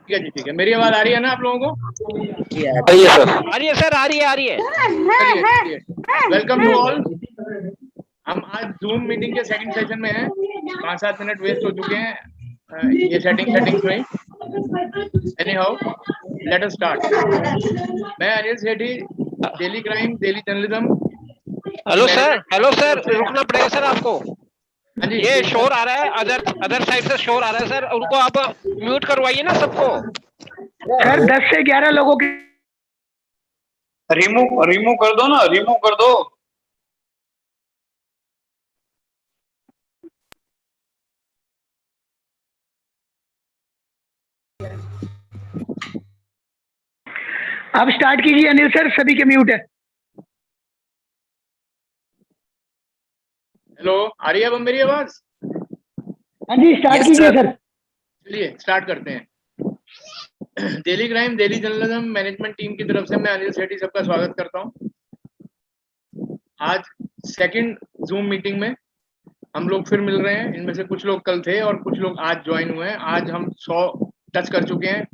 ठीक है जी, ठीक है। मेरी आवाज आ रही है ना आप लोगों को? जी आ रही है सर। आ रही है सर, आ रही है, आ रही है। चलिए चलिए, वेलकम टू ऑल। हम आज जूम मीटिंग के सेकंड सेशन में हैं। 5-7 मिनट वेस्ट हो चुके हैं ये सेटिंग्स में। Anyhow, let us start. मैं Anil Sethi, daily crime, daily journalism. Hello sir, रुकना पड़ेगा सर आपको। हाँ जी, ये शोर आ रहा है, अदर साइड से शोर आ रहा है सर, उनको आप म्यूट करवाइए ना सबको। सर 10 से 11 लोगों की रिमूव कर दो ना, रिमूव कर दो। अब स्टार्ट कीजिए अनिल सर, सभी के म्यूट है। हेलो, आ रही है अब मेरी आवाज? हाँ जी, स्टार्ट कीजिए सर। चलिए स्टार्ट करते हैं। Daily crime, daily journalism management team की तरफ से मैं अनिल सेठी सबका स्वागत करता हूं। आज सेकंड जूम मीटिंग में हम लोग फिर मिल रहे हैं। इनमें से कुछ लोग कल थे और कुछ लोग आज ज्वाइन हुए हैं। आज हम 100 टच कर चुके हैं,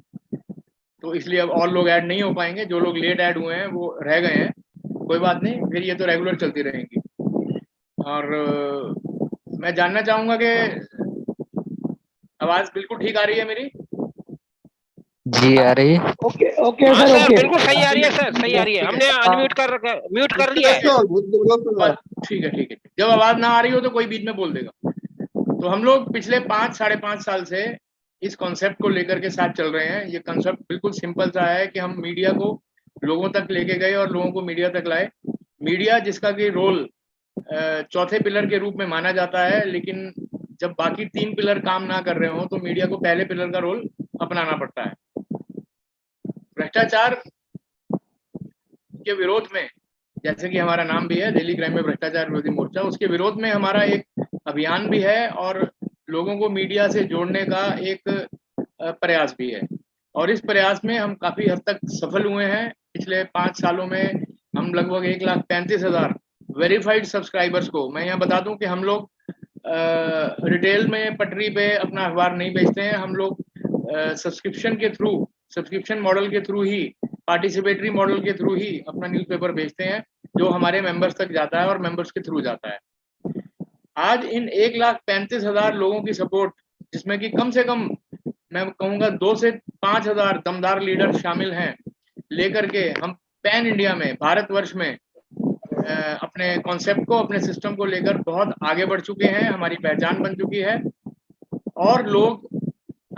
तो इसलिए अब और लोग ऐड नहीं हो पाएंगे। जो लोग लेट ऐड हुए हैं वो रह गए हैं, कोई बात नहीं, फिर ये तो रेगुलर चलती रहेंगी। और मैं जानना चाहूंगा कि आवाज बिल्कुल ठीक आ रही है मेरी? जी आ रही है। ओके ओके हाँ सर, सर, ओके। बिल्कुल सही आ रही है सर, सही आ रही है। हमने म्यूट कर लिया है। ठीक है, ठीक है। जब आवाज ना आ रही हो तो कोई बीच में बोल देगा। तो हम लोग पिछले 5-5.5 साल से इस कॉन्सेप्ट को लेकर के साथ चल रहे हैं। ये कॉन्सेप्ट बिल्कुल सिंपल सा है कि हम मीडिया को लोगों तक लेके गए और लोगों को मीडिया तक लाए। मीडिया जिसका कि रोल चौथे पिलर के रूप में माना जाता है, लेकिन जब बाकी 3 पिलर काम ना कर रहे हो तो मीडिया को पहले पिलर का रोल अपनाना पड़ता है। भ्रष्टाचार के विरोध में, जैसे कि हमारा नाम भी है डेली क्राइम में भ्रष्टाचार विरोधी मोर्चा, उसके विरोध में हमारा एक अभियान भी है और लोगों को मीडिया से जोड़ने का एक प्रयास भी है। और इस प्रयास में हम काफी हद तक सफल हुए हैं। पिछले 5 सालों में हम लगभग 1,35,000 वेरीफाइड सब्सक्राइबर्स को, मैं यहाँ बता दूं कि हम लोग रिटेल में पटरी पे अपना अखबार नहीं बेचते हैं। हम लोग सब्सक्रिप्शन मॉडल के थ्रू ही, पार्टिसिपेटरी मॉडल के थ्रू ही अपना न्यूज़पेपर बेचते हैं, जो हमारे मेंबर्स तक जाता है और मेंबर्स के थ्रू जाता है। आज इन 1,35,000 लोगों की सपोर्ट, जिसमें कि कम से कम मैं कहूँगा 2 से 5,000 दमदार लीडर शामिल हैं, लेकर के हम पैन इंडिया में, भारतवर्ष में अपने कॉन्सेप्ट को, अपने सिस्टम को लेकर बहुत आगे बढ़ चुके हैं। हमारी पहचान बन चुकी है और लोग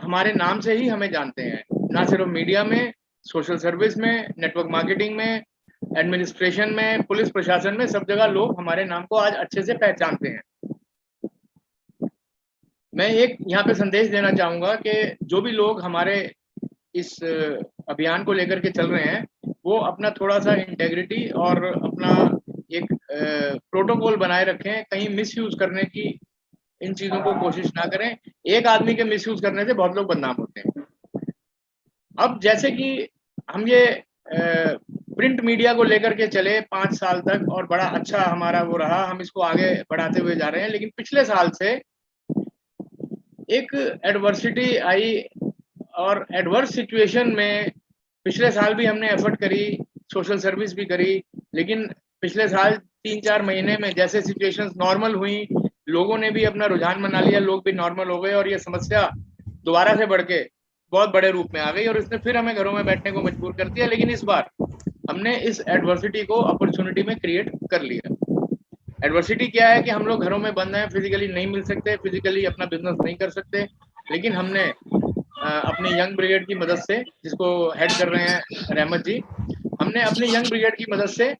हमारे नाम से ही हमें जानते हैं, ना सिर्फ मीडिया में, सोशल सर्विस में, नेटवर्क मार्केटिंग में, एडमिनिस्ट्रेशन में, पुलिस प्रशासन में, सब जगह लोग हमारे नाम को आज अच्छे से पहचानते हैं। मैं एक यहाँ पे संदेश देना चाहूंगा कि जो भी लोग हमारे इस अभियान को लेकर के चल रहे हैं, वो अपना थोड़ा सा इंटेग्रिटी और अपना एक प्रोटोकॉल बनाए रखें। कहीं मिसयूज करने की इन चीजों को कोशिश ना करें। एक आदमी के मिसयूज करने से बहुत लोग बदनाम होते हैं। अब जैसे कि हम ये प्रिंट मीडिया को लेकर के चले 5 साल तक और बड़ा अच्छा हमारा वो रहा, हम इसको आगे बढ़ाते हुए जा रहे हैं। लेकिन पिछले साल से एक एडवर्सिटी आई और एडवर्स सिचुएशन में पिछले साल भी हमने एफर्ट करी, सोशल सर्विस भी करी, लेकिन पिछले साल 3-4 महीने में जैसे सिचुएशंस नॉर्मल हुई, लोगों ने भी अपना रुझान बना लिया, लोग भी नॉर्मल हो गए और ये समस्या दोबारा से बढ़ के बहुत बड़े रूप में आ गई और इसने फिर हमें घरों में बैठने को मजबूर कर दिया। लेकिन इस बार हमने इस एडवर्सिटी को अपॉर्चुनिटी में क्रिएट कर लिया। एडवर्सिटी क्या है कि हम लोग घरों में बंद हैं, फिजिकली नहीं मिल सकते, फिजिकली अपना बिजनेस नहीं कर सकते, लेकिन हमने अपनी यंग ब्रिगेड की मदद से, जिसको हेड कर रहे हैं रहमत जी, हमने अपनी यंग ब्रिगेड की मदद से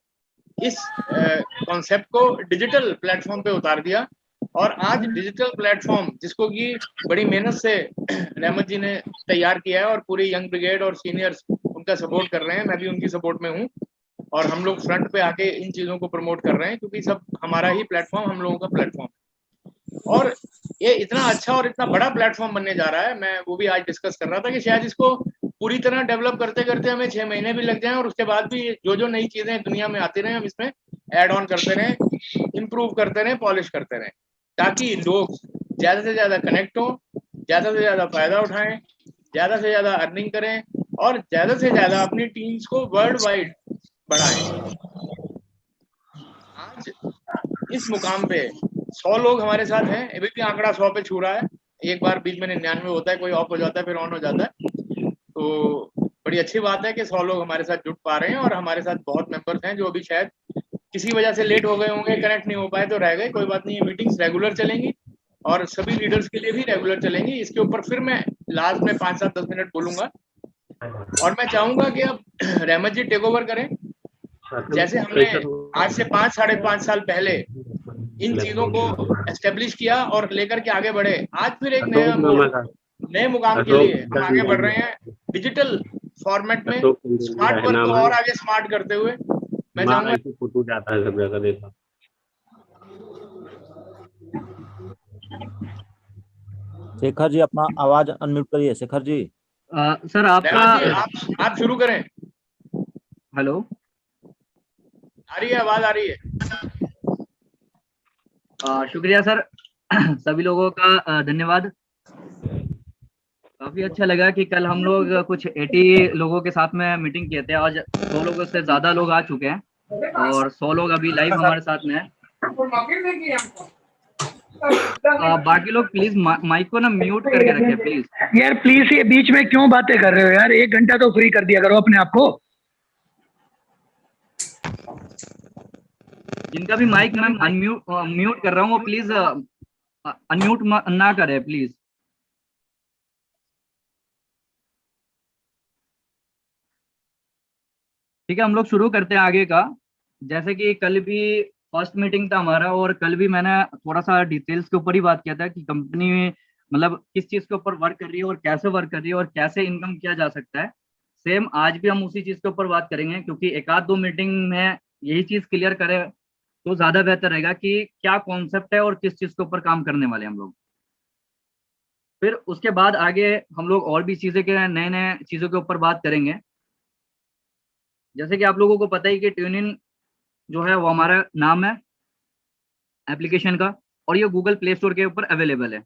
इस कॉन्सेप्ट को डिजिटल प्लेटफॉर्म पे उतार दिया। और आज डिजिटल प्लेटफॉर्म, जिसको कि बड़ी मेहनत से रहमत जी ने तैयार किया है और पूरी यंग ब्रिगेड और सीनियर्स उनका सपोर्ट कर रहे हैं, मैं भी उनकी सपोर्ट में हूँ, और हम लोग फ्रंट पे आके इन चीजों को प्रमोट कर रहे हैं, क्योंकि सब हमारा ही प्लेटफॉर्म, हम लोगों का प्लेटफॉर्म। और ये इतना अच्छा और इतना बड़ा प्लेटफॉर्म बनने जा रहा है, मैं वो भी आज डिस्कस कर रहा था कि शायद इसको पूरी तरह डेवलप करते करते हमें 6 महीने भी लग जाएं और उसके बाद भी जो जो नई चीजें दुनिया में आती रहे, हम इसमें ऐड ऑन करते रहें, इम्प्रूव करते रहें, पॉलिश करते रहें, ताकि लोग ज्यादा से ज्यादा कनेक्ट हो, ज्यादा से ज्यादा फायदा उठाएं, ज्यादा से ज्यादा अर्निंग करें और ज्यादा से ज्यादा अपनी टीम्स को वर्ल्ड वाइड बढ़ाएं। आज इस मुकाम पे 100 लोग हमारे साथ हैं, अभी भी आंकड़ा 100 पे छू रहा है, एक बार बीच में 99 होता है, कोई ऑफ हो जाता है फिर ऑन हो जाता है। तो बड़ी अच्छी बात है कि 100 लोग हमारे साथ जुड़ पा रहे हैं और हमारे साथ बहुत मेंबर्स हैं जो अभी शायद किसी वजह से लेट हो गए होंगे, कनेक्ट नहीं हो पाए तो रह गए, कोई बात नहीं, ये मीटिंग्स रेगुलर चलेंगी और सभी लीडर्स के लिए भी रेगुलर चलेंगी। इसके ऊपर फिर मैं लास्ट में 5-7-10 मिनट बोलूंगा और मैं चाहूंगा कि अब रहमत जी टेक ओवर करें। जैसे हमने आज से 5-5.5 साल पहले इन चीजों को एस्टेब्लिश किया और लेकर के आगे बढ़े, आज फिर एक नए मुकाम के लिए हम आगे बढ़ रहे हैं डिजिटल फॉर्मेट में, स्मार्ट वर्क को और आगे स्मार्ट करते हुए। मैं चाहूंगा फोटो जाता है सब जगह देखा। शेखर जी अपना आवाज अनम्यूट करिए। शेखर जी सर आपका आप शुरू करें। हेलो, आ रही है आवाज, आ रही है? शुक्रिया सर सभी लोगों का धन्यवाद। काफी अच्छा लगा कि कल हम लोग कुछ 80 लोगों के साथ में मीटिंग किए थे, आज 100 लोगों से ज्यादा लोग आ चुके हैं और 100 लोग अभी लाइव हमारे साथ में हैं। बाकी लोग प्लीज माइक को ना म्यूट करके रखें प्लीज। यार प्लीज ये बीच में क्यों बातें कर रहे हो यार, 1 घंटा तो फ्री कर दिया करो अपने आप को। जिनका भी माइक मैं म्यूट कर रहा हूँ वो प्लीज अनम्यूट ना करे प्लीज। ठीक है, हम लोग शुरू करते हैं आगे का। जैसे कि कल भी फर्स्ट मीटिंग था हमारा और कल भी मैंने थोड़ा सा डिटेल्स के ऊपर ही बात किया था कि कंपनी मतलब किस चीज के ऊपर वर्क कर रही है और कैसे वर्क कर रही है और कैसे इनकम किया जा सकता है। सेम आज भी हम उसी चीज के ऊपर बात करेंगे, क्योंकि 1-2 मीटिंग में यही चीज क्लियर करें तो ज्यादा बेहतर रहेगा कि क्या कॉन्सेप्ट है और किस चीज के ऊपर काम करने वाले हम लोग। फिर उसके बाद आगे हम लोग और भी चीजें के नए नए चीजों के ऊपर बात करेंगे। जैसे कि आप लोगों को पता ही कि ट्यूनिन जो है वो हमारा नाम है एप्लीकेशन का और ये गूगल प्ले स्टोर के ऊपर अवेलेबल है।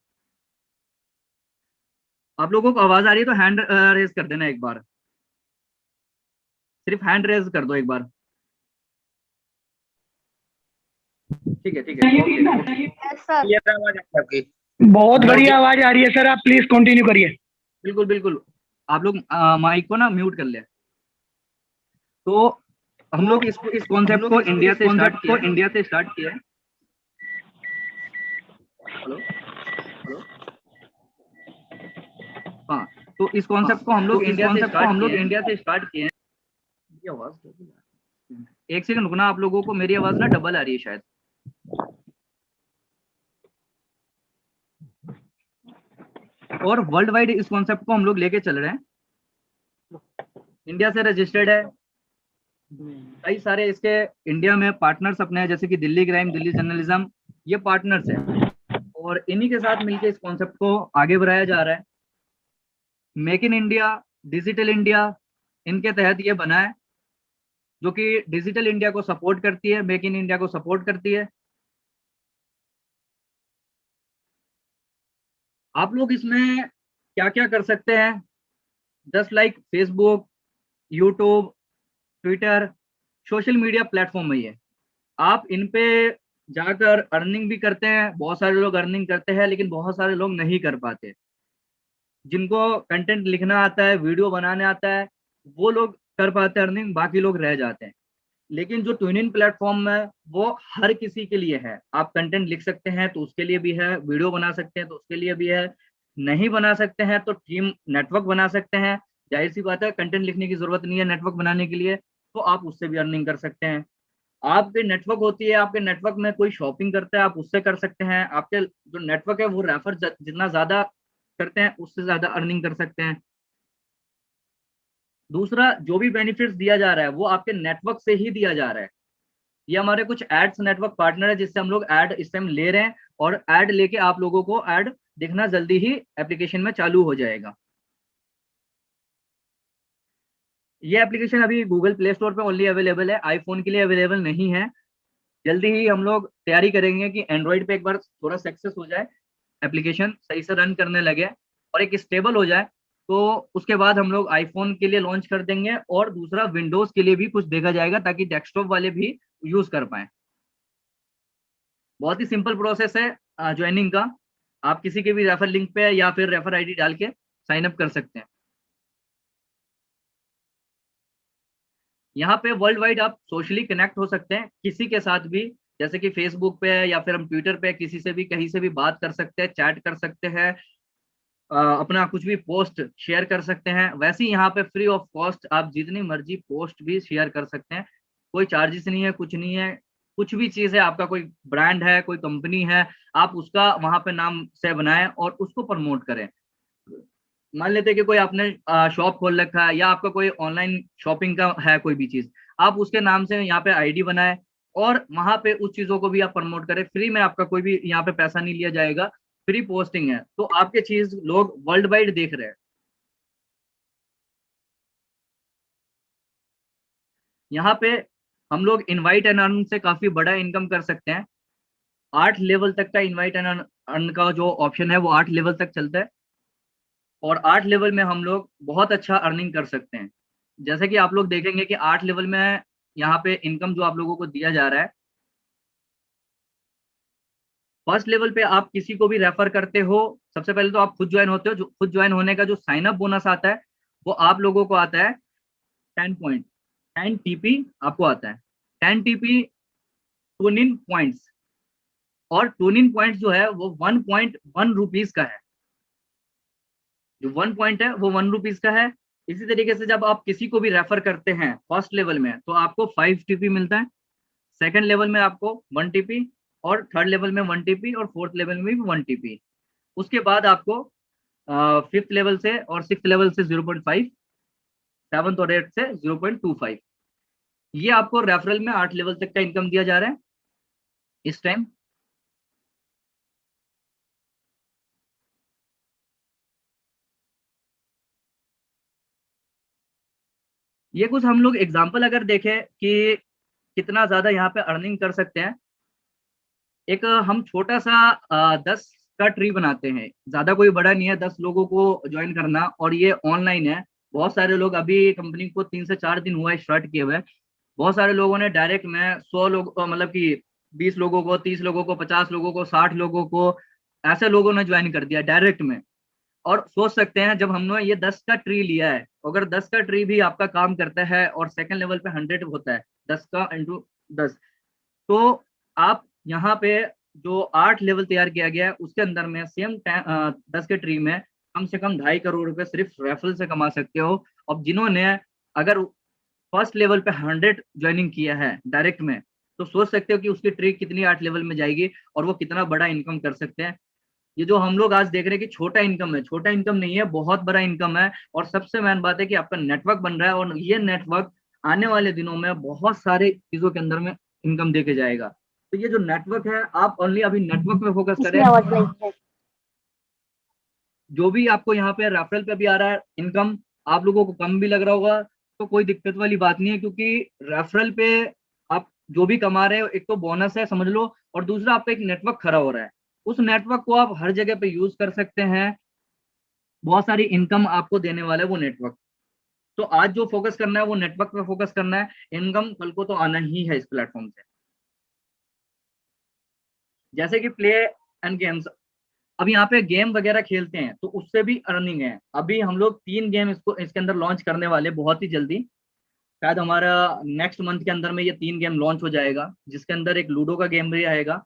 आप लोगों को आवाज आ रही है तो हैंड रेज कर देना एक बार, सिर्फ हैंड रेज कर दो एक बार। ठीक है बहुत बढ़िया आवाज आ रही है सर, आप प्लीज कंटिन्यू करिए। बिल्कुल बिल्कुल, आप लोग माइक को ना म्यूट कर ले। तो हम लोग इस कॉन्सेप्ट को इंडिया से स्टार्ट किया है। हेलो, हाँ, तो इस कॉन्सेप्ट को हम लोग इंडिया से स्टार्ट किए हैं। एक सेकंड रुकना, आप लोगों को मेरी आवाज ना डबल आ रही है शायद। और वर्ल्ड वाइड इस कॉन्सेप्ट को हम लोग लेके चल रहे हैं। इंडिया से रजिस्टर्ड है, कई सारे इसके इंडिया में पार्टनर्स अपने हैं, जैसे कि दिल्ली क्राइम, दिल्ली जर्नलिज्म, ये पार्टनर्स हैं और इन्हीं के साथ मिलकर इस कॉन्सेप्ट को आगे बढ़ाया जा रहा है। Make in India, digital India, इनके तहत ये बना है, जो कि डिजिटल इंडिया को सपोर्ट करती है, मेक इन इंडिया को सपोर्ट करती है। आप लोग इसमें क्या क्या कर सकते हैं, just like Facebook, YouTube, Twitter, social media platform है ये। आप इन पे जाकर अर्निंग भी करते हैं, बहुत सारे लोग अर्निंग करते हैं लेकिन बहुत सारे लोग नहीं कर पाते। जिनको कंटेंट लिखना आता है, वीडियो बनाने आता है, वो लोग कर पाते हैं अर्निंग, बाकी लोग रह जाते हैं। लेकिन जो ट्यूनिन प्लेटफॉर्म है वो हर किसी के लिए है। आप कंटेंट लिख सकते हैं तो उसके लिए भी है, वीडियो बना सकते हैं तो उसके लिए भी है, नहीं बना सकते हैं तो टीम नेटवर्क बना सकते हैं। जाहिर सी बात है, कंटेंट लिखने की जरूरत नहीं है नेटवर्क बनाने के लिए, तो आप उससे भी अर्निंग कर सकते हैं। आपके नेटवर्क होती है, आपके नेटवर्क में कोई शॉपिंग करता है, आप उससे कर सकते हैं। आपके जो नेटवर्क है वो रेफर जितना ज्यादा करते हैं उससे ज्यादा अर्निंग कर सकते हैं। दूसरा, जो भी बेनिफिट्स दिया जा रहा है वो आपके नेटवर्क से ही दिया जा रहा है। ये हमारे कुछ एड्स नेटवर्क पार्टनर है जिससे हम लोग ऐड इस टाइम ले रहे हैं और ऐड लेके आप लोगों को ऐड दिखना जल्दी ही एप्लीकेशन में चालू हो जाएगा। ये एप्लीकेशन अभी गूगल प्ले स्टोर पे ओनली अवेलेबल है, आईफोन के लिए अवेलेबल नहीं है। जल्दी ही हम लोग तैयारी करेंगे कि एंड्रॉइड पे एक बार थोड़ा सक्सेस हो जाए, एप्लीकेशन सही से रन करने लगे और एक स्टेबल हो जाए, तो उसके बाद हम लोग आईफोन के लिए लॉन्च कर देंगे और दूसरा विंडोज के लिए भी कुछ देखा जाएगा ताकि डेस्कटॉप वाले भी यूज कर पाए। बहुत ही सिंपल प्रोसेस है ज्वाइनिंग का। आप किसी के भी रेफर लिंक पे या फिर रेफर आईडी डाल के साइन अप कर सकते हैं। यहाँ पे वर्ल्ड वाइड आप सोशली कनेक्ट हो सकते हैं किसी के साथ भी, जैसे कि फेसबुक पे या फिर हम ट्विटर पे किसी से भी कहीं से भी बात कर सकते हैं, चैट कर सकते हैं, अपना कुछ भी पोस्ट शेयर कर सकते हैं। वैसे ही यहाँ पे फ्री ऑफ कॉस्ट आप जितनी मर्जी पोस्ट भी शेयर कर सकते हैं, कोई चार्जेस नहीं है, कुछ नहीं है। कुछ भी चीज है, आपका कोई ब्रांड है, कोई कंपनी है, आप उसका वहां पे नाम से बनाएं और उसको प्रमोट करें। मान लेते हैं कि कोई आपने शॉप खोल रखा है या आपका कोई ऑनलाइन शॉपिंग का है कोई भी चीज, आप उसके नाम से यहाँ पे आईडी बनाएं और वहां पे उस चीजों को भी आप प्रमोट करें। फ्री में, आपका कोई भी यहाँ पे पैसा नहीं लिया जाएगा, फ्री पोस्टिंग है, तो आपके चीज लोग वर्ल्ड वाइड देख रहे हैं। यहाँ पे हम लोग इनवाइट एंड अर्न से काफी बड़ा इनकम कर सकते हैं। 8 लेवल तक का इनवाइट एंड अर्न का जो ऑप्शन है वो 8 लेवल तक चलता है और 8 लेवल में हम लोग बहुत अच्छा अर्निंग कर सकते हैं। जैसे कि आप लोग देखेंगे कि 8 लेवल में यहाँ पे इनकम जो आप लोगों को दिया जा रहा है, फर्स्ट लेवल पे आप किसी को भी रेफर करते हो, सबसे पहले तो आप खुद ज्वाइन होते हो। जो खुद ज्वाइन होने का जो साइन अप बोनस आता है वो आप लोगों को आता है 10 टीपी आपको आता है। 10 टीपी टून इन पॉइंट्स, और टून इन पॉइंट्स जो है वो 1.1 रुपीज का है। जो 1 पॉइंट है वो 1 रुपीज का है। इसी तरीके से जब आप किसी को भी रेफर करते हैं फर्स्ट लेवल में तो आपको 5 टीपी मिलता है, सेकंड लेवल में आपको 1 टीपी, और थर्ड लेवल में 1 टीपी, और फोर्थ लेवल में भी 1 टीपी। उसके बाद आपको फिफ्थ लेवल से और सिक्स लेवल से 0.5, सेवंथ और एट्थ से 0.25। ये आपको रेफरल में 8 लेवल तक का इनकम दिया जा रहा है इस टाइम। ये कुछ हम लोग एग्जांपल अगर देखें कि कितना ज्यादा यहाँ पे अर्निंग कर सकते हैं। एक हम छोटा सा 10 का ट्री बनाते हैं, ज्यादा कोई बड़ा नहीं है, 10 लोगों को ज्वाइन करना, और ये ऑनलाइन है। बहुत सारे लोग, अभी कंपनी को 3 से 4 दिन हुआ है स्टार्ट किए हुए। बहुत सारे लोगों ने डायरेक्ट में 100 लोग, मतलब कि 20 लोगों को, 30 लोगों को, 50 लोगों को, 60 लोगों को, ऐसे लोगों ने ज्वाइन कर दिया डायरेक्ट में। और सोच सकते हैं जब हमने ये 10 का ट्री लिया है, अगर 10 का ट्री भी आपका काम करता है और सेकंड लेवल पे 100 होता है, 10 का इंटू 10, तो आप यहाँ पे जो 8 लेवल तैयार किया गया है उसके अंदर में सेम 10 के ट्री में कम से कम 2.5 करोड़ रुपए सिर्फ रेफरल से कमा सकते हो। अब जिन्होंने अगर फर्स्ट लेवल पे 100 ज्वाइनिंग किया है डायरेक्ट में, तो सोच सकते हो कि उसकी ट्री कितनी 8 लेवल में जाएगी और वो कितना बड़ा इनकम कर सकते हैं। ये जो हम लोग आज देख रहे हैं कि छोटा इनकम है, छोटा इनकम नहीं है, बहुत बड़ा इनकम है। और सबसे मेन बात है कि आपका नेटवर्क बन रहा है और ये नेटवर्क आने वाले दिनों में बहुत सारे चीजों के अंदर में इनकम देके जाएगा। तो ये जो नेटवर्क है, आप ओनली अभी नेटवर्क में फोकस करें। जो भी आपको यहाँ पे रेफरल पे भी आ रहा है इनकम, आप लोगों को कम भी लग रहा होगा तो कोई दिक्कत वाली बात नहीं है, क्योंकि रेफरल पे आप जो भी कमा रहे हो, एक तो बोनस है समझ लो, और दूसरा आपका एक नेटवर्क खड़ा हो रहा है। उस नेटवर्क को आप हर जगह पे यूज कर सकते हैं। बहुत सारी इनकम आपको देने वाला है वो नेटवर्क। तो आज जो फोकस करना है वो नेटवर्क पे फोकस करना है। इनकम कल को तो आना ही है इस प्लेटफॉर्म से। जैसे कि प्ले एंड गेम्स, अब यहाँ पे गेम वगैरह खेलते हैं तो उससे भी अर्निंग है। अभी हम लोग 3 गेम इसके अंदर लॉन्च करने वाले बहुत ही जल्दी, शायद हमारा नेक्स्ट मंथ के अंदर में ये 3 गेम लॉन्च हो जाएगा, जिसके अंदर एक लूडो का गेम भी आएगा।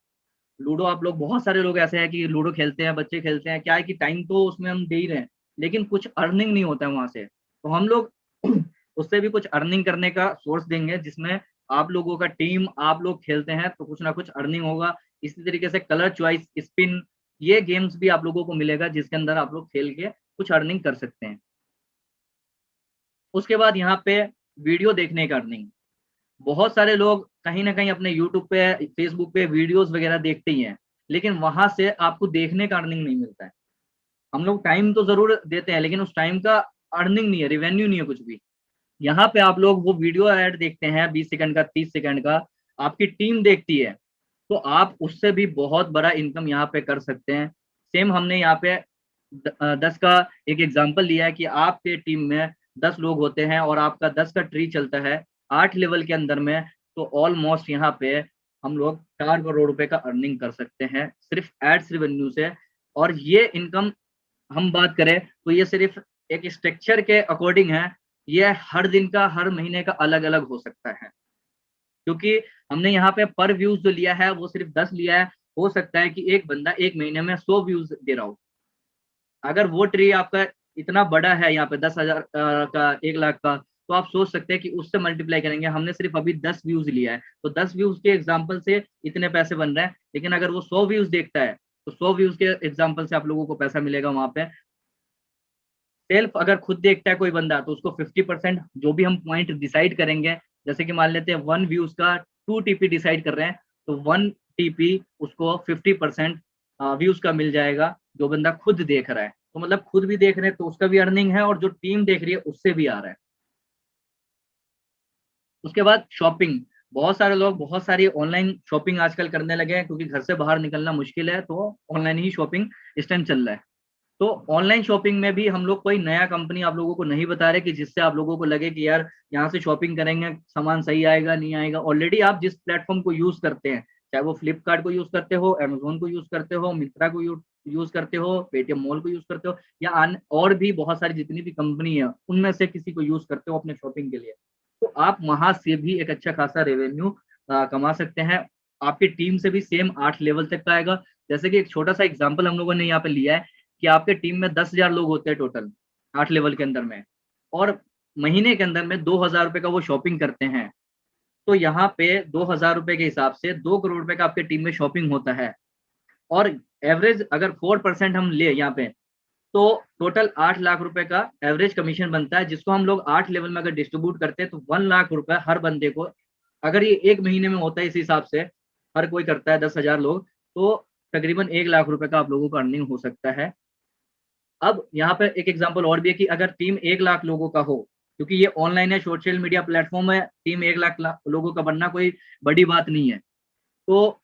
लूडो आप लोग, बहुत सारे लोग ऐसे हैं कि लूडो खेलते हैं, बच्चे खेलते हैं, क्या है कि टाइम तो उसमें हम दे ही रहे हैं लेकिन कुछ अर्निंग नहीं होता है वहां से। तो हम लोग उससे भी कुछ अर्निंग करने का सोर्स देंगे, जिसमें आप लोगों का टीम, आप लोग खेलते हैं तो कुछ ना कुछ अर्निंग होगा। इसी तरीके से कलर चॉइस, स्पिन, ये गेम्स भी आप लोगों को मिलेगा जिसके अंदर आप लोग खेल के कुछ अर्निंग कर सकते हैं। उसके बाद यहाँ पे वीडियो देखने का अर्निंग। बहुत सारे लोग कहीं ना कहीं अपने यूट्यूब पे, फेसबुक पे वीडियोस वगैरह देखते ही हैं, लेकिन वहां से आपको देखने का अर्निंग नहीं मिलता है। हम लोग टाइम तो जरूर देते हैं लेकिन उस टाइम का अर्निंग नहीं है, रिवेन्यू नहीं है कुछ भी। यहाँ पे आप लोग वो वीडियो ऐड देखते हैं 20 सेकंड का, 30 सेकंड का, आपकी टीम देखती है तो आप उससे भी बहुत बड़ा इनकम यहाँ पे कर सकते हैं। सेम हमने यहाँ पे 10 का एक एग्जांपल लिया है कि आपके टीम में 10 लोग होते हैं और आपका 10 का ट्री चलता है 8 लेवल के अंदर में, तो ऑलमोस्ट यहाँ पे हम लोग 4 करोड़ रुपए का अर्निंग कर सकते हैं सिर्फ एड्स रेवेन्यू से। और ये इनकम हम बात करें तो ये सिर्फ एक स्ट्रक्चर के अकॉर्डिंग है, ये हर दिन का हर महीने का अलग अलग हो सकता है, क्योंकि हमने यहाँ पे पर व्यूज जो लिया है वो सिर्फ 10 लिया है। हो सकता है कि एक बंदा एक महीने में 100 व्यूज दे रहा हो, अगर वो ट्री आपका इतना बड़ा है यहाँ पे 10,000 का 1 लाख का, तो आप सोच सकते हैं कि उससे मल्टीप्लाई करेंगे। हमने सिर्फ अभी 10 व्यूज लिया है, तो 10 व्यूज के एग्जाम्पल से इतने पैसे बन रहे हैं, लेकिन अगर वो 100 व्यूज देखता है तो 100 व्यूज के एग्जाम्पल से आप लोगों को पैसा मिलेगा वहां पे। सेल्फ अगर खुद देखता है कोई बंदा तो उसको 50% जो भी हम पॉइंट डिसाइड करेंगे, जैसे कि मान लेते हैं 1 व्यूज का 2 टीपी डिसाइड कर रहे हैं, तो 1 टीपी उसको 50% व्यूज का मिल जाएगा जो बंदा खुद देख रहा है। तो मतलब खुद भी देख रहे हैं तो उसका भी अर्निंग है, और जो टीम देख रही है उससे भी आ रहा है। उसके बाद शॉपिंग, बहुत सारे लोग बहुत सारी ऑनलाइन शॉपिंग आजकल करने लगे हैं, क्योंकि घर से बाहर निकलना मुश्किल है, तो ऑनलाइन ही शॉपिंग इस टाइम चल रहा है। तो ऑनलाइन शॉपिंग में भी हम लोग कोई नया कंपनी आप लोगों को नहीं बता रहे कि जिससे आप लोगों को लगे कि यार यहाँ से शॉपिंग करेंगे सामान सही आएगा नहीं आएगा। ऑलरेडी आप जिस प्लेटफॉर्म को यूज करते हैं, चाहे वो फ्लिपकार्ट को यूज करते हो, अमेजोन को यूज करते हो, मिंत्रा को यूज करते हो, पेटीएम मॉल को यूज करते हो, या और भी बहुत सारी जितनी भी कंपनी है उनमें से किसी को यूज करते हो अपने शॉपिंग के लिए, तो आप वहां से भी एक अच्छा खासा रेवेन्यू कमा सकते हैं। आपकी टीम से भी सेम 8 लेवल तक का आएगा। जैसे कि एक छोटा सा एग्जांपल हम लोगों ने यहाँ पे लिया है कि आपके टीम में 10,000 लोग होते हैं टोटल 8 लेवल के अंदर में, और महीने के अंदर में 2,000 रुपए का वो शॉपिंग करते हैं, तो यहाँ पे 2,000 रुपए के हिसाब से 2 करोड़ रुपए का आपके टीम में शॉपिंग होता है। और एवरेज अगर 4% हम ले यहाँ पे, तो टोटल 8 लाख रुपए का एवरेज कमीशन बनता है, जिसको हम लोग 8 लेवल में अगर डिस्ट्रीब्यूट करते हैं तो 1 लाख रुपए हर बंदे को, अगर ये एक महीने में होता है इस हिसाब से हर कोई करता है 10,000 लोग, तो तकरीबन 1 लाख रुपए का आप लोगों का अर्निंग हो सकता है। अब यहाँ पे एक एग्जांपल और भी है कि अगर टीम 1 लाख लोगों का हो, क्योंकि ये ऑनलाइन है, सोशल मीडिया प्लेटफॉर्म है, टीम 1 लाख लोगों का बनना कोई बड़ी बात नहीं है, तो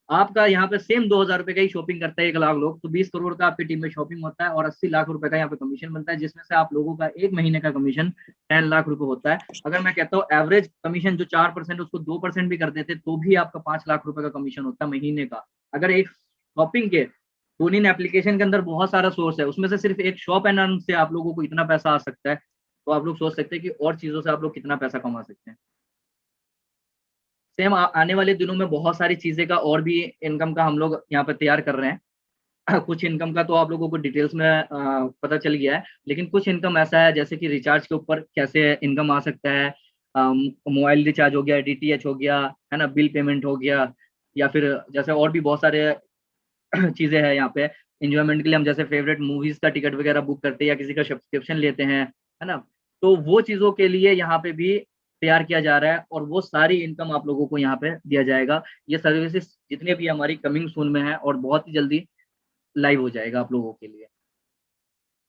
आपका यहाँ पे सेम 2,000 रुपए का ही शॉपिंग करता है 1 लाख लोग, तो 20 करोड़ का आपकी टीम में शॉपिंग होता है, और 80 लाख रुपए का यहाँ पे कमीशन बनता है, जिसमें से आप लोगों का एक महीने का कमीशन 10 लाख रुपए होता है। अगर मैं कहता हूँ एवरेज कमीशन जो 4% उसको 2% भी कर देते तो भी आपका 5 लाख रुपए का कमीशन होता है महीने का। अगर एक शॉपिंग के टूनिन एप्लीकेशन के अंदर बहुत सारा सोर्स है, उसमें से सिर्फ एक शॉप एंड अर्न से आप लोगों को इतना पैसा आ सकता है, तो आप लोग सोच सकते हैं कि और चीजों से आप लोग कितना पैसा कमा सकते हैं। सेम आने वाले दिनों में बहुत सारी चीजें का और भी इनकम का हम लोग यहाँ पे तैयार कर रहे हैं। कुछ इनकम का तो आप लोगों को डिटेल्स में पता चल गया है, लेकिन कुछ इनकम ऐसा है जैसे कि रिचार्ज के ऊपर कैसे इनकम आ सकता है, मोबाइल रिचार्ज हो गया, डीटीएच हो गया, है ना, बिल पेमेंट हो गया, या फिर जैसे और भी बहुत सारे चीजें हैं यहाँ पे इंजॉयमेंट के लिए। हम जैसे फेवरेट मूवीज का टिकट वगैरह बुक करते हैं या किसी का सब्सक्रिप्शन लेते हैं, है ना, तो वो चीजों के लिए यहाँ पे भी तैयार किया जा रहा है, और वो सारी इनकम आप लोगों को यहाँ पे दिया जाएगा। ये सर्विसेज जितने भी हमारी कमिंग सून में है और बहुत ही जल्दी लाइव हो जाएगा आप लोगों के लिए।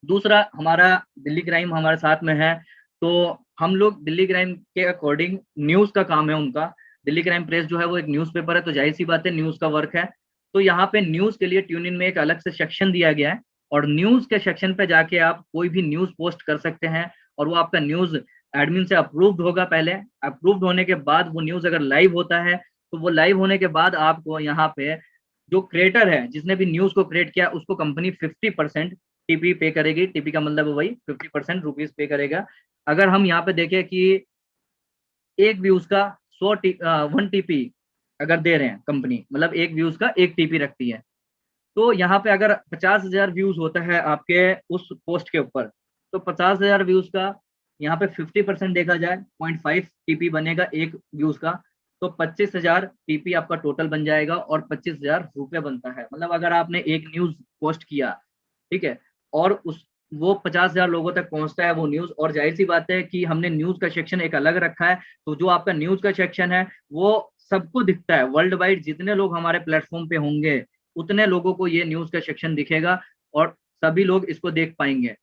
दूसरा, हमारा दिल्ली क्राइम हमारे साथ में है, तो हम लोग दिल्ली क्राइम के अकॉर्डिंग न्यूज का काम है उनका। दिल्ली क्राइम प्रेस जो है वो एक न्यूज़पेपर है, तो जाहिर सी बात है न्यूज का वर्क है, तो यहाँ पे न्यूज के लिए ट्यून इन में एक अलग से सेक्शन दिया गया है, और न्यूज के सेक्शन पे जाके आप कोई भी न्यूज पोस्ट कर सकते हैं, और वो आपका न्यूज एडमिन से अप्रूव्ड होगा। पहले अप्रूव्ड होने के बाद वो न्यूज अगर लाइव होता है, तो वो लाइव होने के बाद आपको यहाँ पे जो क्रिएटर है जिसने भी न्यूज को क्रिएट किया उसको कंपनी 50% टीपी पे करेगी। टीपी का मतलब वही 50% रुपीज पे करेगा। अगर हम यहाँ पे देखें कि एक व्यूज का 1 टीपी अगर दे रहे हैं कंपनी, मतलब एक व्यूज का 1 टीपी रखती है, तो यहाँ पे अगर 50,000 व्यूज होता है आपके उस पोस्ट के ऊपर, तो 50,000 व्यूज का यहाँ पे 50% देखा जाए 0.5 टीपी बनेगा एक व्यूज का, तो 25,000 टीपी आपका टोटल बन जाएगा, और 25,000 रुपये बनता है। मतलब अगर आपने एक न्यूज पोस्ट किया, ठीक है, और वो 50,000 लोगों तक पहुंचता है वो न्यूज, और जाहिर सी बात है कि हमने न्यूज का सेक्शन एक अलग रखा है, तो जो आपका न्यूज का सेक्शन है वो सबको दिखता है। वर्ल्ड वाइड जितने लोग हमारे प्लेटफॉर्म पे होंगे उतने लोगों को ये न्यूज का सेक्शन दिखेगा, और सभी लोग इसको देख पाएंगे।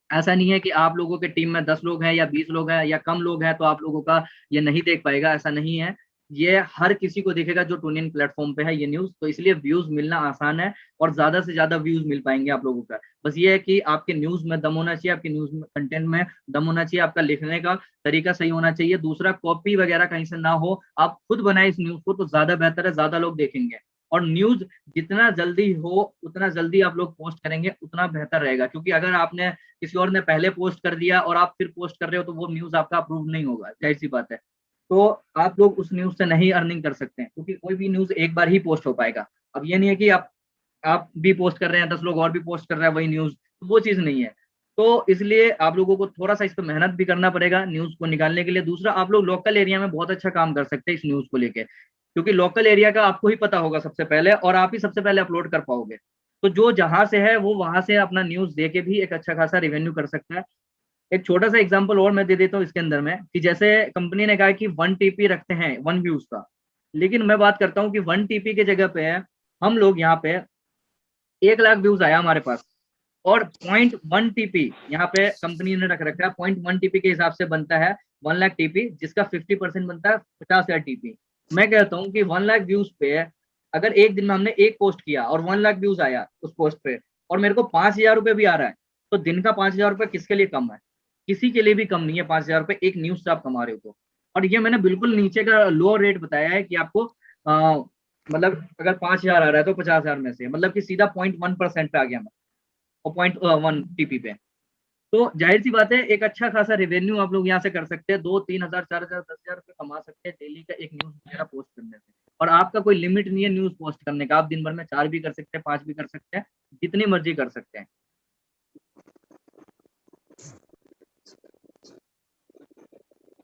ऐसा नहीं है कि आप लोगों के टीम में 10 लोग हैं या 20 लोग हैं या कम लोग हैं तो आप लोगों का ये नहीं देख पाएगा, ऐसा नहीं है। ये हर किसी को दिखेगा जो टून इन प्लेटफॉर्म पे है ये न्यूज, तो इसलिए व्यूज मिलना आसान है और ज्यादा से ज्यादा व्यूज मिल पाएंगे आप लोगों का। बस ये है कि आपके न्यूज में दम होना चाहिए, आपके न्यूज में कंटेंट में दम होना चाहिए, आपका लिखने का तरीका सही होना चाहिए, दूसरा कॉपी वगैरह कहीं से ना हो, आप खुद बनाए इस न्यूज को तो ज्यादा बेहतर है, ज्यादा लोग देखेंगे। और न्यूज जितना जल्दी हो उतना जल्दी आप लोग पोस्ट करेंगे उतना बेहतर रहेगा, क्योंकि अगर आपने किसी और ने पहले पोस्ट कर दिया और आप फिर पोस्ट कर रहे हो तो वो न्यूज आपका अप्रूव नहीं होगा, जाहिर सी बात है। तो आप लोग उस न्यूज से नहीं अर्निंग कर सकते हैं, क्योंकि कोई भी न्यूज एक बार ही पोस्ट हो पाएगा। अब ये नहीं है कि आप भी पोस्ट कर रहे हैं 10 लोग और भी पोस्ट कर रहे हैं वही न्यूज, तो वो चीज नहीं है। तो इसलिए आप लोगों को थोड़ा सा इस पर मेहनत भी करना पड़ेगा न्यूज को निकालने के लिए। दूसरा, आप लोग लोकल एरिया में बहुत अच्छा काम कर सकते हैं इस न्यूज को लेके, क्योंकि लोकल एरिया का आपको ही पता होगा सबसे पहले और आप ही सबसे पहले अपलोड कर पाओगे। तो जो जहां से है वो वहां से अपना न्यूज दे के भी एक अच्छा खासा रेवेन्यू कर सकता है। एक छोटा सा एग्जांपल और मैं दे देता हूँ इसके अंदर में, कि जैसे कंपनी ने कहा कि 1 TP रखते हैं 1 व्यूज का, लेकिन मैं बात करता हूँ कि 1 TP के जगह पे हम लोग यहाँ पे 1 लाख व्यूज आया हमारे पास, और 0.1 TP यहाँ पे कंपनी ने रख रखा है। 0.1 TP के हिसाब से बनता है 1 लाख TP, जिसका 50% बनता है 50,000 TP। मैं कहता हूँ कि 1 लाख व्यूज पे अगर एक दिन में हमने एक पोस्ट किया और 1 लाख व्यूज आया उस पोस्ट पे, और मेरे को 5,000 रुपये भी आ रहा है, तो दिन का 5,000 रुपये किसके लिए कम है? किसी के लिए भी कम नहीं है 5,000 रुपये एक न्यूज से आप कमा रहे हो तो। और ये मैंने बिल्कुल नीचे का लो रेट बताया है कि आपको मतलब अगर 5,000 आ रहा है तो 50,000 में से मतलब कि सीधा 0.1% पे आ गया मैं, और 0.1 TP पे। तो जाहिर सी बात है एक अच्छा खासा रेवेन्यू आप लोग यहाँ से कर सकते हैं, 2-3 हज़ार 4,000 10,000 रुपये कमा सकते हैं डेली का एक न्यूज वगैरह पोस्ट करने से। और आपका कोई लिमिट नहीं है न्यूज पोस्ट करने का, आप दिन भर में 4 भी कर सकते हैं, 5 भी कर सकते हैं, जितनी मर्जी कर सकते हैं।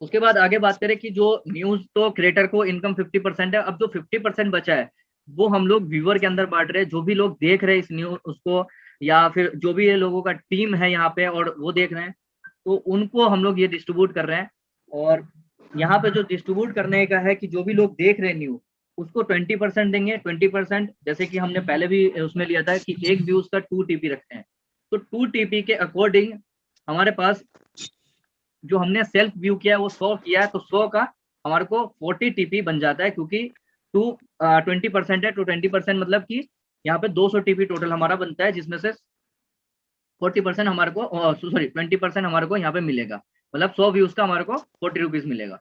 उसके बाद आगे बात करें कि जो न्यूज तो क्रिएटर को इनकम 50% है, अब जो 50% बचा है वो हम लोग व्यूअर के अंदर बांट रहे हैं। जो भी लोग देख रहे हैं इस न्यूज उसको, या फिर जो भी ये लोगों का टीम है यहाँ पे और वो देख रहे हैं, तो उनको हम लोग ये डिस्ट्रीब्यूट कर रहे हैं। और यहाँ पे जो डिस्ट्रीब्यूट करने का है कि जो भी लोग देख रहे हैं न्यूज उसको 20% देंगे। 20% जैसे कि हमने पहले भी उसमें लिया था कि एक व्यूज का 2 TP रखते हैं, तो 2 TP के अकॉर्डिंग हमारे पास जो हमने सेल्फ व्यू किया है वो 100 किया है, तो 100 का हमारे को 40 TP बन जाता है, क्योंकि 20% है। तो 20% मतलब कि यहाँ पे 200 TP टोटल हमारा बनता है, जिसमें से 40% हमारे को 20% हमारे को यहाँ पे मिलेगा, मतलब 100 व्यूज का हमारे को 40 रुपीज मिलेगा।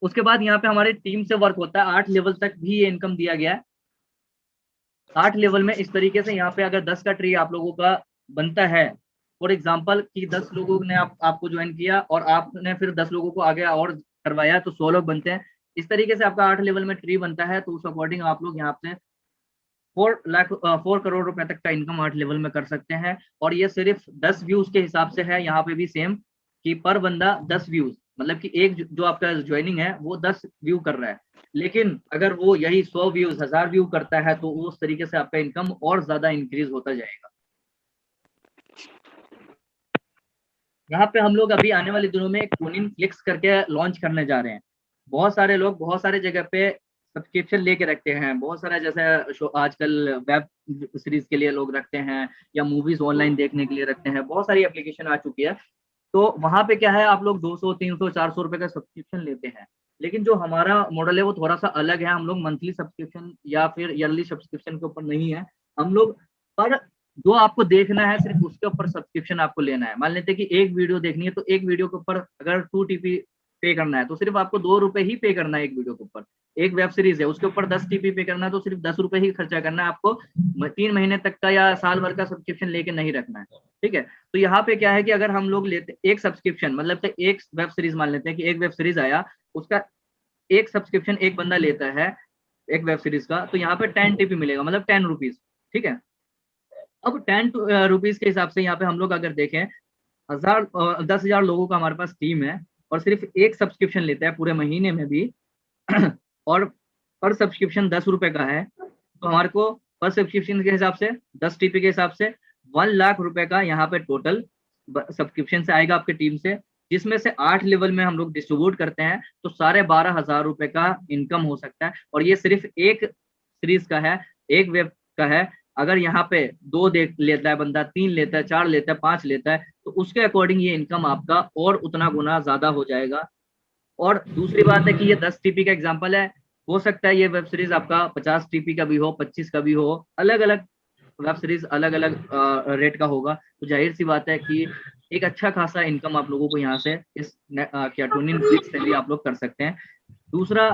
उसके बाद यहाँ पे हमारे टीम से वर्क होता है, 8 लेवल तक भी ये इनकम दिया गया है। 8 लेवल में इस तरीके से यहाँ पे अगर 10 का ट्री आप लोगों का बनता है, फॉर एग्जाम्पल कि 10 लोगों ने आपको ज्वाइन किया और आपने फिर 10 लोगों को आगे और करवाया तो 100 लोग बनते हैं। इस तरीके से आपका 8 लेवल में ट्री बनता है। तो उस अकॉर्डिंग आप लोग यहाँ पे 4 करोड़ रुपए तक का इनकम 8 लेवल में कर सकते हैं। और ये सिर्फ 10 व्यूज के हिसाब से है। यहाँ पे भी सेम कि पर बंदा 10 व्यूज, मतलब कि एक जो आपका ज्वाइनिंग है वो 10 व्यू कर रहा है, लेकिन अगर वो यही 100 व्यूज 1000 व्यू करता है तो उस तरीके से आपका इनकम और ज्यादा इंक्रीज होता जाएगा। यहाँ पे हम लोग अभी आने वाले दिनों में एक टून इन क्लिक्स करके लॉन्च करने जा रहे हैं। बहुत सारे लोग बहुत सारे जगह पे सब्सक्रिप्शन लेके रखते हैं, बहुत सारा जैसे आजकल वेब सीरीज के लिए लोग रखते हैं या मूवीज ऑनलाइन देखने के लिए रखते हैं, बहुत सारी एप्लीकेशन आ चुकी है। तो वहां पे क्या है, आप लोग 200 300 400 रुपए का सब्सक्रिप्शन लेते हैं, लेकिन जो हमारा मॉडल है वो थोड़ा सा अलग है। हम लोग मंथली सब्सक्रिप्शन या फिर ईयरली सब्सक्रिप्शन के ऊपर नहीं है, हम लोग पर जो आपको देखना है सिर्फ उसके ऊपर सब्सक्रिप्शन आपको लेना है। मान लेते हैं कि एक वीडियो देखनी है तो एक वीडियो के ऊपर अगर 2 TP पे करना है तो सिर्फ आपको 2 रुपए ही पे करना है एक वीडियो के ऊपर। एक वेब सीरीज है उसके ऊपर 10 TP पे करना है तो सिर्फ 10 रुपए ही खर्चा करना है, आपको 3 महीने तक का या साल भर का सब्सक्रिप्शन लेके नहीं रखना है, ठीक है। तो यहाँ पे क्या है कि अगर हम लोग लेते एक सब्सक्रिप्शन, मतलब तो एक वेब सीरीज, मान लेते हैं कि एक वेब सीरीज आया, उसका एक सब्सक्रिप्शन एक बंदा लेता है एक वेब सीरीज का, तो यहाँ पे 10 TP मिलेगा, मतलब 10 रुपीज, ठीक है। अब 10 रुपीज के हिसाब से यहाँ पे हम लोग अगर देखें 10,000 लोगों का हमारे पास टीम है और सिर्फ एक सब्सक्रिप्शन लेता है पूरे महीने में भी और पर सब्सक्रिप्शन 10 रुपए का है, तो हमारे को पर सब्सक्रिप्शन के हिसाब से 10 TP के हिसाब से 1 लाख रुपए का यहाँ पे टोटल सब्सक्रिप्शन से आएगा आपके टीम से, जिसमें से 8 लेवल में हम लोग डिस्ट्रीब्यूट करते हैं तो 12,500 रुपए का इनकम हो सकता है। और ये सिर्फ एक सीरीज का है, एक वेब का है। अगर यहाँ पे 2 देख लेता है बंदा, 3 लेता है, 4 लेता है, 5 लेता है, तो उसके अकॉर्डिंग ये इनकम आपका और उतना गुना ज्यादा हो जाएगा। और दूसरी बात है कि ये 10 टीपी का एग्जाम्पल है, हो सकता है ये वेब सीरीज आपका 50 टीपी का भी हो, 25 का भी हो, अलग अलग वेब सीरीज अलग अलग रेट का होगा। तो जाहिर सी बात है कि एक अच्छा खासा इनकम आप लोगों को यहाँ से इस क्या टूनिंग क्लिक से भी आप लोग कर सकते हैं। दूसरा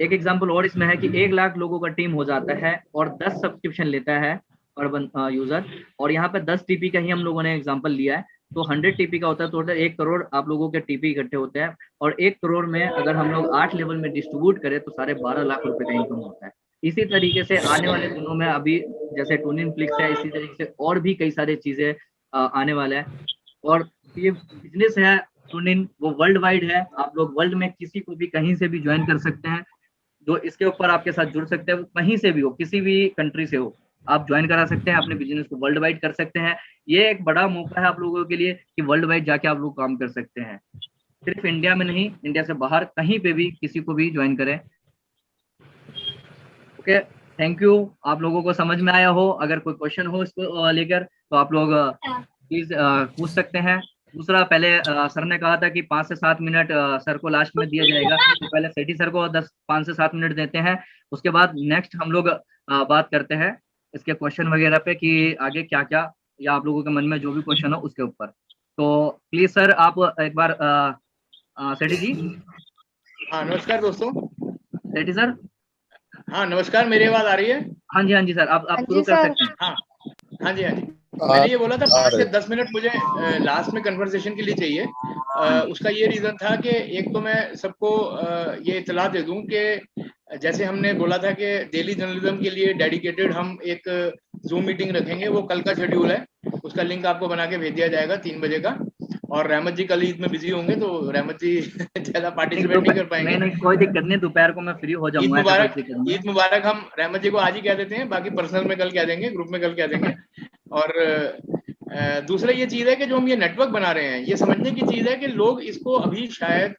एक एग्जांपल और इसमें है कि 1 लाख लोगों का टीम हो जाता है और 10 सब्सक्रिप्शन लेता है पर यूजर, और यहाँ पे 10 टीपी का ही हम लोगों ने एग्जांपल लिया है, तो 100 टीपी का होता है, तो 1 करोड़ आप लोगों के टीपी इकट्ठे होते हैं, और 1 करोड़ में अगर हम लोग 8 लेवल में डिस्ट्रीब्यूट करें तो 12.5 लाख रुपए का इनकम होता है। इसी तरीके से आने वाले दिनों में अभी जैसे टूनिंग फ्लिक्स है, इसी तरीके से और भी कई सारी चीजें आने वाला है। और ये बिजनेस है टूनिंग, वो वर्ल्ड वाइड है, आप लोग वर्ल्ड में किसी को भी कहीं से भी ज्वाइन कर सकते हैं, जो इसके ऊपर आपके साथ जुड़ सकते हैं, वो कहीं से भी हो, किसी भी कंट्री से हो, आप ज्वाइन करा सकते हैं, अपने बिजनेस को वर्ल्ड वाइड कर सकते हैं। ये एक बड़ा मौका है आप लोगों के लिए कि वर्ल्ड वाइड जाके आप लोग काम कर सकते हैं, सिर्फ इंडिया में नहीं, इंडिया से बाहर कहीं पे भी किसी को भी ज्वाइन करें। Okay, thank you. आप लोगों को समझ में आया हो, अगर कोई क्वेश्चन हो इसको लेकर तो आप लोग प्लीज पूछ सकते हैं। दूसरा, पहले सर ने कहा था कि 5 से 7 मिनट सर को लास्ट में दिया जाएगा, तो पहले सेठी सर को 5 से 7 मिनट देते हैं, उसके बाद नेक्स्ट हम लोग बात करते हैं इसके क्वेश्चन वगैरह पे कि आगे क्या क्या, या आप लोगों के मन में जो भी क्वेश्चन हो उसके ऊपर। तो प्लीज सर आप एक बार सेठी जी। हाँ नमस्कार दोस्तों। सेठी सर। हाँ नमस्कार, मेरी आवाज आ रही है? हाँ जी सर, आप शुरू कर सकते हैं। हाँ हाँ जी मैंने ये बोला था 5 से 10 मिनट मुझे लास्ट में कन्वर्सेशन के लिए चाहिए। उसका ये रीजन था कि एक तो मैं सबको ये इतला दे दूं कि जैसे हमने बोला था कि डेली जर्नलिज्म के लिए डेडिकेटेड हम एक जूम मीटिंग रखेंगे, वो कल का शेड्यूल है, उसका लिंक आपको बना के भेज दिया जाएगा 3 बजे का। और रहमत जी कल ईद में बिजी होंगे तो रहमत जी ज्यादा पार्टिसिपेट नहीं कर पाएंगे। नहीं, कोई दिक्कत नहीं, दोपहर को मैं फ्री हो जाऊंगा। ईद मुबारक हम रहमत जी को आज ही कह देते हैं, बाकी पर्सनल में कल कह देंगे, ग्रुप में कल कह देंगे। और दूसरा ये चीज है कि जो हम ये नेटवर्क बना रहे हैं, ये समझने की चीज है कि लोग इसको अभी शायद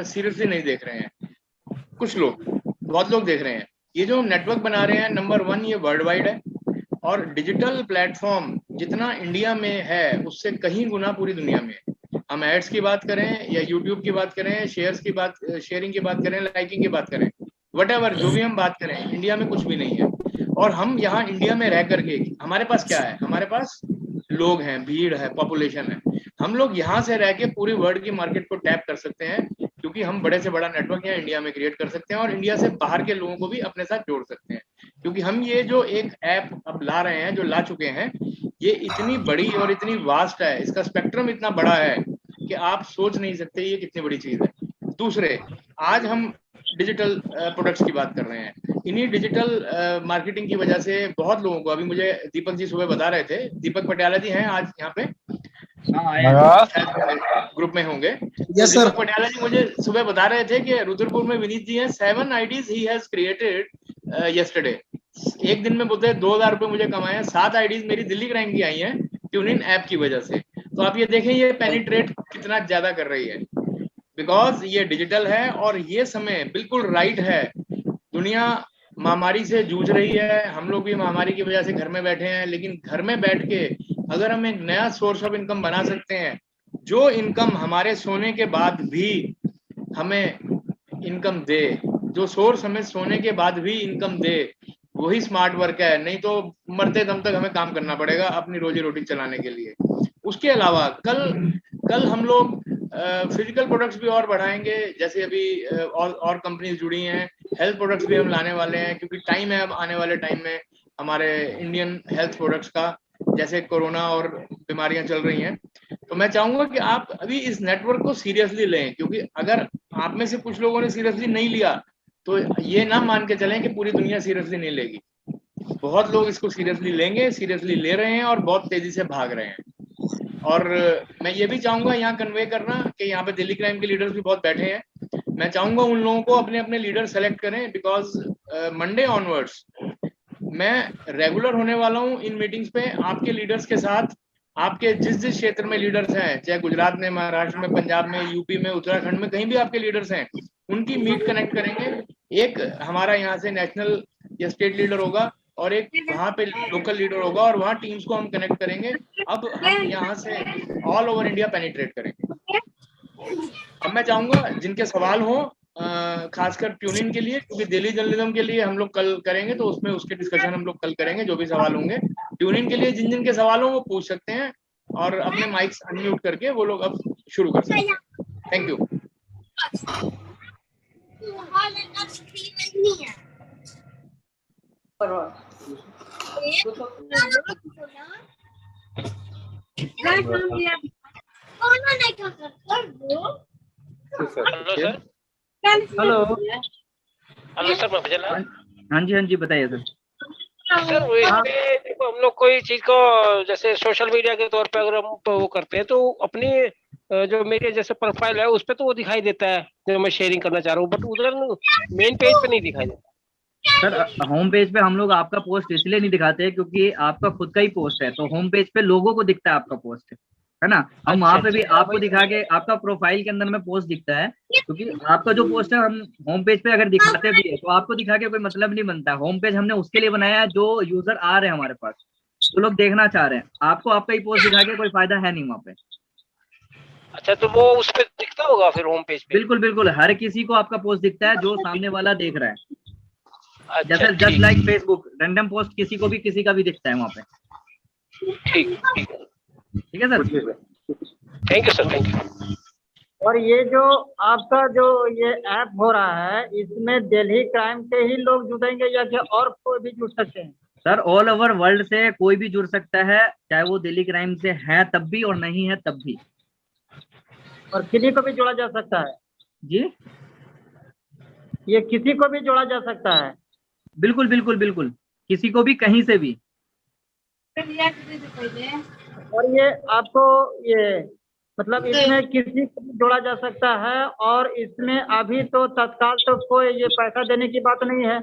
सीरियसली नहीं देख रहे हैं। कुछ लोग, बहुत लोग देख रहे हैं। ये जो हम नेटवर्क बना रहे हैं, नंबर 1 ये वर्ल्ड वाइड है, और डिजिटल प्लेटफॉर्म जितना इंडिया में है उससे कहीं गुना पूरी दुनिया में। हम एड्स की बात करें या यूट्यूब की बात करें, शेयरिंग की बात करें, लाइकिंग की बात करें, व्हाटएवर जो भी हम बात करें, इंडिया में कुछ भी नहीं है। और हम यहाँ इंडिया में रह करके हमारे पास क्या है? हमारे पास लोग हैं, भीड़ है, पॉपुलेशन है। हम लोग यहाँ से रह के पूरी वर्ल्ड की मार्केट को टैप कर सकते हैं, क्योंकि हम बड़े से बड़ा नेटवर्क यहाँ इंडिया में क्रिएट कर सकते हैं, और इंडिया से बाहर के लोगों को भी अपने साथ जोड़ सकते हैं। क्योंकि हम ये जो एक ऐप अब ला रहे हैं, जो ला चुके हैं, ये इतनी बड़ी और इतनी वास्ट है, इसका स्पेक्ट्रम इतना बड़ा है कि आप सोच नहीं सकते ये कितनी बड़ी चीज है। दूसरे, आज हम डिजिटल प्रोडक्ट्स की बात कर रहे हैं। इन्हीं डिजिटल मार्केटिंग की वजह से बहुत लोगों को, अभी मुझे दीपक जी सुबह बता रहे थे, दीपक पटियाला जी हैं आज यहाँ पे, ग्रुप में होंगे। Yes sir. दीपक पटियाला जी मुझे सुबह बता रहे थे कि रुद्रपुर में विनीत जी हैं, 7 आईडीज ही हैज क्रिएटेड यस्टरडे। एक दिन में बोलते 2000 रुपए मुझे कमाए हैं, 7 आईडीज मेरी दिल्ली क्राइम की आई हैं ट्यूनिन ऐप की वजह से। तो आप ये देखें ये पेनिट्रेट कितना ज्यादा कर रही है, बिकॉज ये डिजिटल है और ये समय बिल्कुल राइट है। दुनिया महामारी से जूझ रही है, हम लोग भी महामारी की वजह से घर में बैठे हैं, लेकिन घर में बैठ के अगर हम एक नया सोर्स ऑफ इनकम बना सकते हैं, जो इनकम हमारे सोने के बाद भी हमें इनकम दे, जो सोर्स हमें सोने के बाद भी इनकम दे, वही स्मार्ट वर्क है। नहीं तो मरते दम तक हमें काम करना पड़ेगा अपनी रोजी रोटी चलाने के लिए। उसके अलावा कल हम लोग फिजिकल प्रोडक्ट्स भी और बढ़ाएंगे, जैसे अभी और कंपनीज जुड़ी हैं। हेल्थ प्रोडक्ट्स भी हम लाने वाले हैं, क्योंकि टाइम है अब आने वाले टाइम में हमारे इंडियन हेल्थ प्रोडक्ट्स का, जैसे कोरोना और बीमारियां चल रही हैं। तो मैं चाहूंगा कि आप अभी इस नेटवर्क को सीरियसली लें, क्योंकि अगर आप में से कुछ लोगों ने सीरियसली नहीं लिया तो ये ना मान के चलें कि पूरी दुनिया सीरियसली नहीं लेगी। बहुत लोग इसको सीरियसली लेंगे, सीरियसली ले रहे हैं और बहुत तेजी से भाग रहे हैं। और मैं ये भी चाहूंगा यहाँ कन्वे करना कि यहाँ पे दिल्ली क्राइम के लीडर्स भी बहुत बैठे हैं। मैं चाहूंगा उन लोगों को अपने अपने लीडर सेलेक्ट करें, बिकॉज मंडे ऑनवर्ड्स मैं रेगुलर होने वाला हूँ इन मीटिंग्स पे आपके लीडर्स के साथ। आपके जिस क्षेत्र में लीडर्स हैं, चाहे गुजरात में, महाराष्ट्र में, पंजाब में, यूपी में, उत्तराखंड में, कहीं भी आपके लीडर्स हैं, उनकी मीट कनेक्ट करेंगे। एक हमारा यहाँ से नेशनल या स्टेट लीडर होगा और एक वहाँ पे लोकल लीडर होगा, और वहाँ टीम्स को हम कनेक्ट करेंगे। अब हम यहाँ से ऑल ओवर इंडिया पेनिट्रेट करेंगे। अब मैं चाहूंगा जिनके सवाल हो, खासकर ट्यूनिंग के लिए, क्योंकि दिल्ली जर्नलिज्म के लिए हम लोग कल करेंगे तो उसमें उसके डिस्कशन हम लोग कल करेंगे, जो भी सवाल होंगे। ट्यूनिंग के लिए जिन जिन के सवाल हो वो पूछ सकते हैं और अपने माइक्स अनम्यूट करके वो लोग अब शुरू कर सकते हैं। Thank you. Hello sir. Hello. Hello sir, मैं भजन लाल। हाँ जी बताइए सर। सर वो इसमें देखो, हम लोग कोई चीज को जैसे सोशल मीडिया के तौर पे अगर हम वो करते हैं तो अपनी जो मेरे जैसे प्रोफाइल है उस पे तो वो दिखाई देता है जो मैं शेयरिंग करना चाह रहा हूँ, बट उधर मेन पेज पे नहीं दिखाई देता। सर होम पेज पे हम लोग आपका पोस्ट इसलिए नहीं दिखाते क्योंकि आपका खुद का ही पोस्ट है, तो होम पेज पे लोगों को दिखता है आपका पोस्ट, है ना। हम वहाँ पे भी आपको दिखा के आपका प्रोफाइल के अंदर में पोस्ट दिखता है, क्योंकि आपका जो पोस्ट है हम होम पेज पे अगर दिखाते भी है तो आपको दिखा के कोई मतलब नहीं बनता। होम पेज हमने उसके लिए बनाया है जो यूजर आ रहे हैं हमारे पास, तो लोग देखना चाह रहे हैं। आपको आपका ही पोस्ट दिखा के कोई फायदा है नहीं वहाँ पे। अच्छा, तो वो उस पे दिखता होगा फिर होम पेज पे? बिल्कुल हर किसी को आपका पोस्ट दिखता है जो सामने वाला देख रहा है। अच्छा, जैसे just like Facebook, random post किसी को भी किसी का भी दिखता है वहाँ पे। ठीक है sir. Thank you sir, thank you. और ये जो आपका जो ये ऐप हो रहा है, इसमें दिल्ली क्राइम के ही लोग जुड़ेंगे या कि और कोई भी जुड़ सकते हैं? सर ऑल ओवर वर्ल्ड से कोई भी जुड़ सकता है, चाहे वो दिल्ली क्राइम से है तब भी और नहीं है तब भी। और किसी को भी जोड़ा जा सकता है? जी, ये किसी को भी जोड़ा जा सकता है? बिल्कुल किसी को भी कहीं से भी। और ये आपको ये मतलब इसमें किसी को भी जोड़ा जा सकता है, और इसमें अभी तो तत्काल तो कोई ये पैसा देने की बात नहीं है?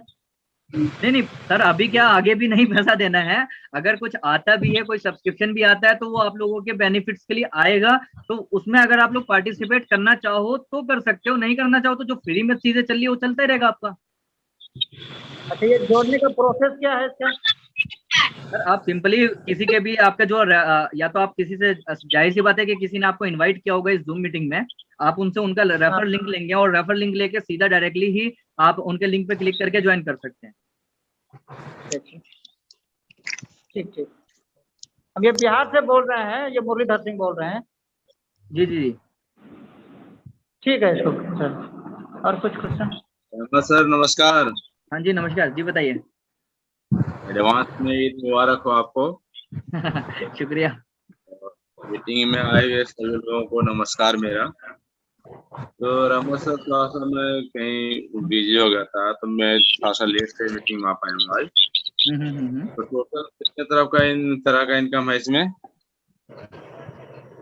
नहीं सर, अभी क्या आगे भी नहीं पैसा देना है। अगर कुछ आता भी है, कोई सब्सक्रिप्शन भी आता है तो वो आप लोगों के बेनिफिट्स के लिए आएगा, तो उसमें अगर आप लोग पार्टिसिपेट करना चाहो तो कर सकते हो, नहीं करना चाहो तो जो फ्री में चीजें चल रही है वो चलता ही रहेगा आपका। अच्छा, ये जोड़ने का प्रोसेस क्या है इसका? सर आप सिंपली किसी के भी आपका जो या तो आप किसी से, जाहिर सी बात है कि किसी ने आपको इनवाइट किया होगा इस जूम मीटिंग में, आप उनसे उनका रेफर लिंक लेंगे और रेफर लिंक लेके सीधा डायरेक्टली ही आप उनके लिंक पे क्लिक करके ज्वाइन कर सकते हैं। ठीक। हम ये बिहार से बोल रहे हैं, ये मुरलीधर सिंह बोल रहे हैं। जी। ठीक है सर। और कुछ क्वेश्चन? सर नमस्कार। हाँ जी नमस्कार जी, बताइए। एडवांस में ईद मुबारक हो आपको। शुक्रिया। मीटिंग में आए हुए सभी लोगों को नमस्कार मेरा। तो रमो सर थोड़ा सा मैं कहीं बिजी हो गया था, तो मैं थोड़ा सा लेट से मीटिंग में आ पाऊंगा आज। तो टोटल कितने तरह का इनकम है इसमें?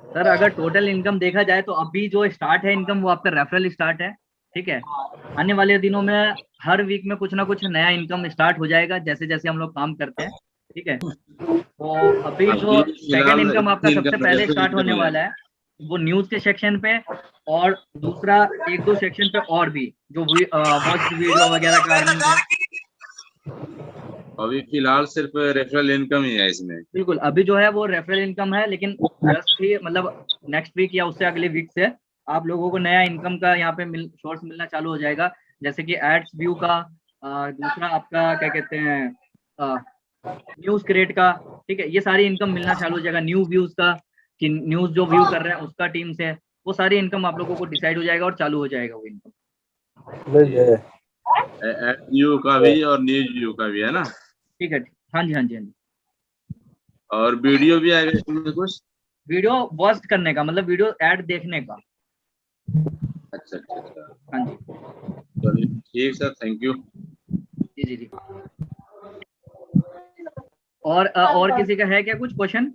सर अगर टोटल इनकम देखा जाए तो अभी जो स्टार्ट है इनकम वो आपका रेफरल स्टार्ट है, ठीक है। आने वाले दिनों में हर वीक में कुछ ना कुछ नया इनकम स्टार्ट हो जाएगा जैसे जैसे हम लोग काम करते हैं, ठीक है। तो अभी जो सेकंड इनकम आपका सबसे पहले स्टार्ट होने वाला है वो न्यूज के सेक्शन पे, और दूसरा 1-2 सेक्शन पे और भी जो वॉच वीडियो वगैरह का अर्निंग है। अभी फिलहाल सिर्फ रेफरल इनकम ही है इसमें? बिल्कुल, अभी जो है वो रेफरल इनकम है, लेकिन जस्ट ही मतलब नेक्स्ट वीक या उससे अगले वीक से आप लोगों को नया इनकम का यहाँ पे सोर्स मिलना चालू हो जाएगा, जैसे कि एड्स व्यू का, दूसरा आपका क्या कहते हैं न्यूज क्रिएट का, ठीक है। ये सारी इनकम मिलना चालू हो जाएगा। न्यू व्यूज का, कि न्यूज जो व्यू कर रहे हैं उसका टीम से, वो सारी इनकम आप लोगों को डिसाइड हो जाएगा और चालू हो जाएगा वो इनकम। व्यू का भी और न्यूज व्यू का भी है ना? ठीक है। हाँ जी। और वीडियो भी आएगा इसमें? कुछ वीडियो वॉच करने का, मतलब वीडियो ऐड देखने का। अच्छा। हाँ जी। चलिए ठीक सर, थैंक यू। जी। और किसी का है क्या कुछ क्वेश्चन?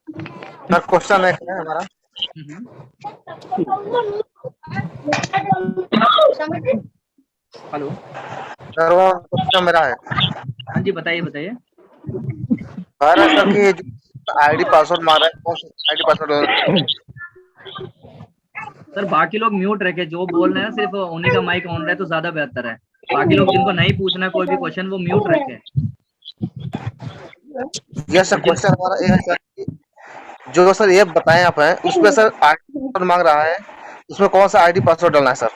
सर क्वेश्चन है हमारा। हेलो सर, वो क्वेश्चन मेरा है। हाँ जी, बताइए। सर कि आईडी पासवर्ड मार रहा है, आईडी पासवर्ड। सर बाकी लोग म्यूट रखे, जो बोल रहे हैं सिर्फ उन्हीं का माइक ऑन रहे तो ज्यादा बेहतर है। बाकी लोग जिनको नहीं पूछना कोई भी क्वेश्चन वो म्यूट रखे। ये सर क्वेश्चन हमारा ये है सर, जो सर ये बताएं आप हैं उसमें सर आईडी पासवर्ड मांग रहा है, उसमें कौन सा आईडी पासवर्ड डालना है सर?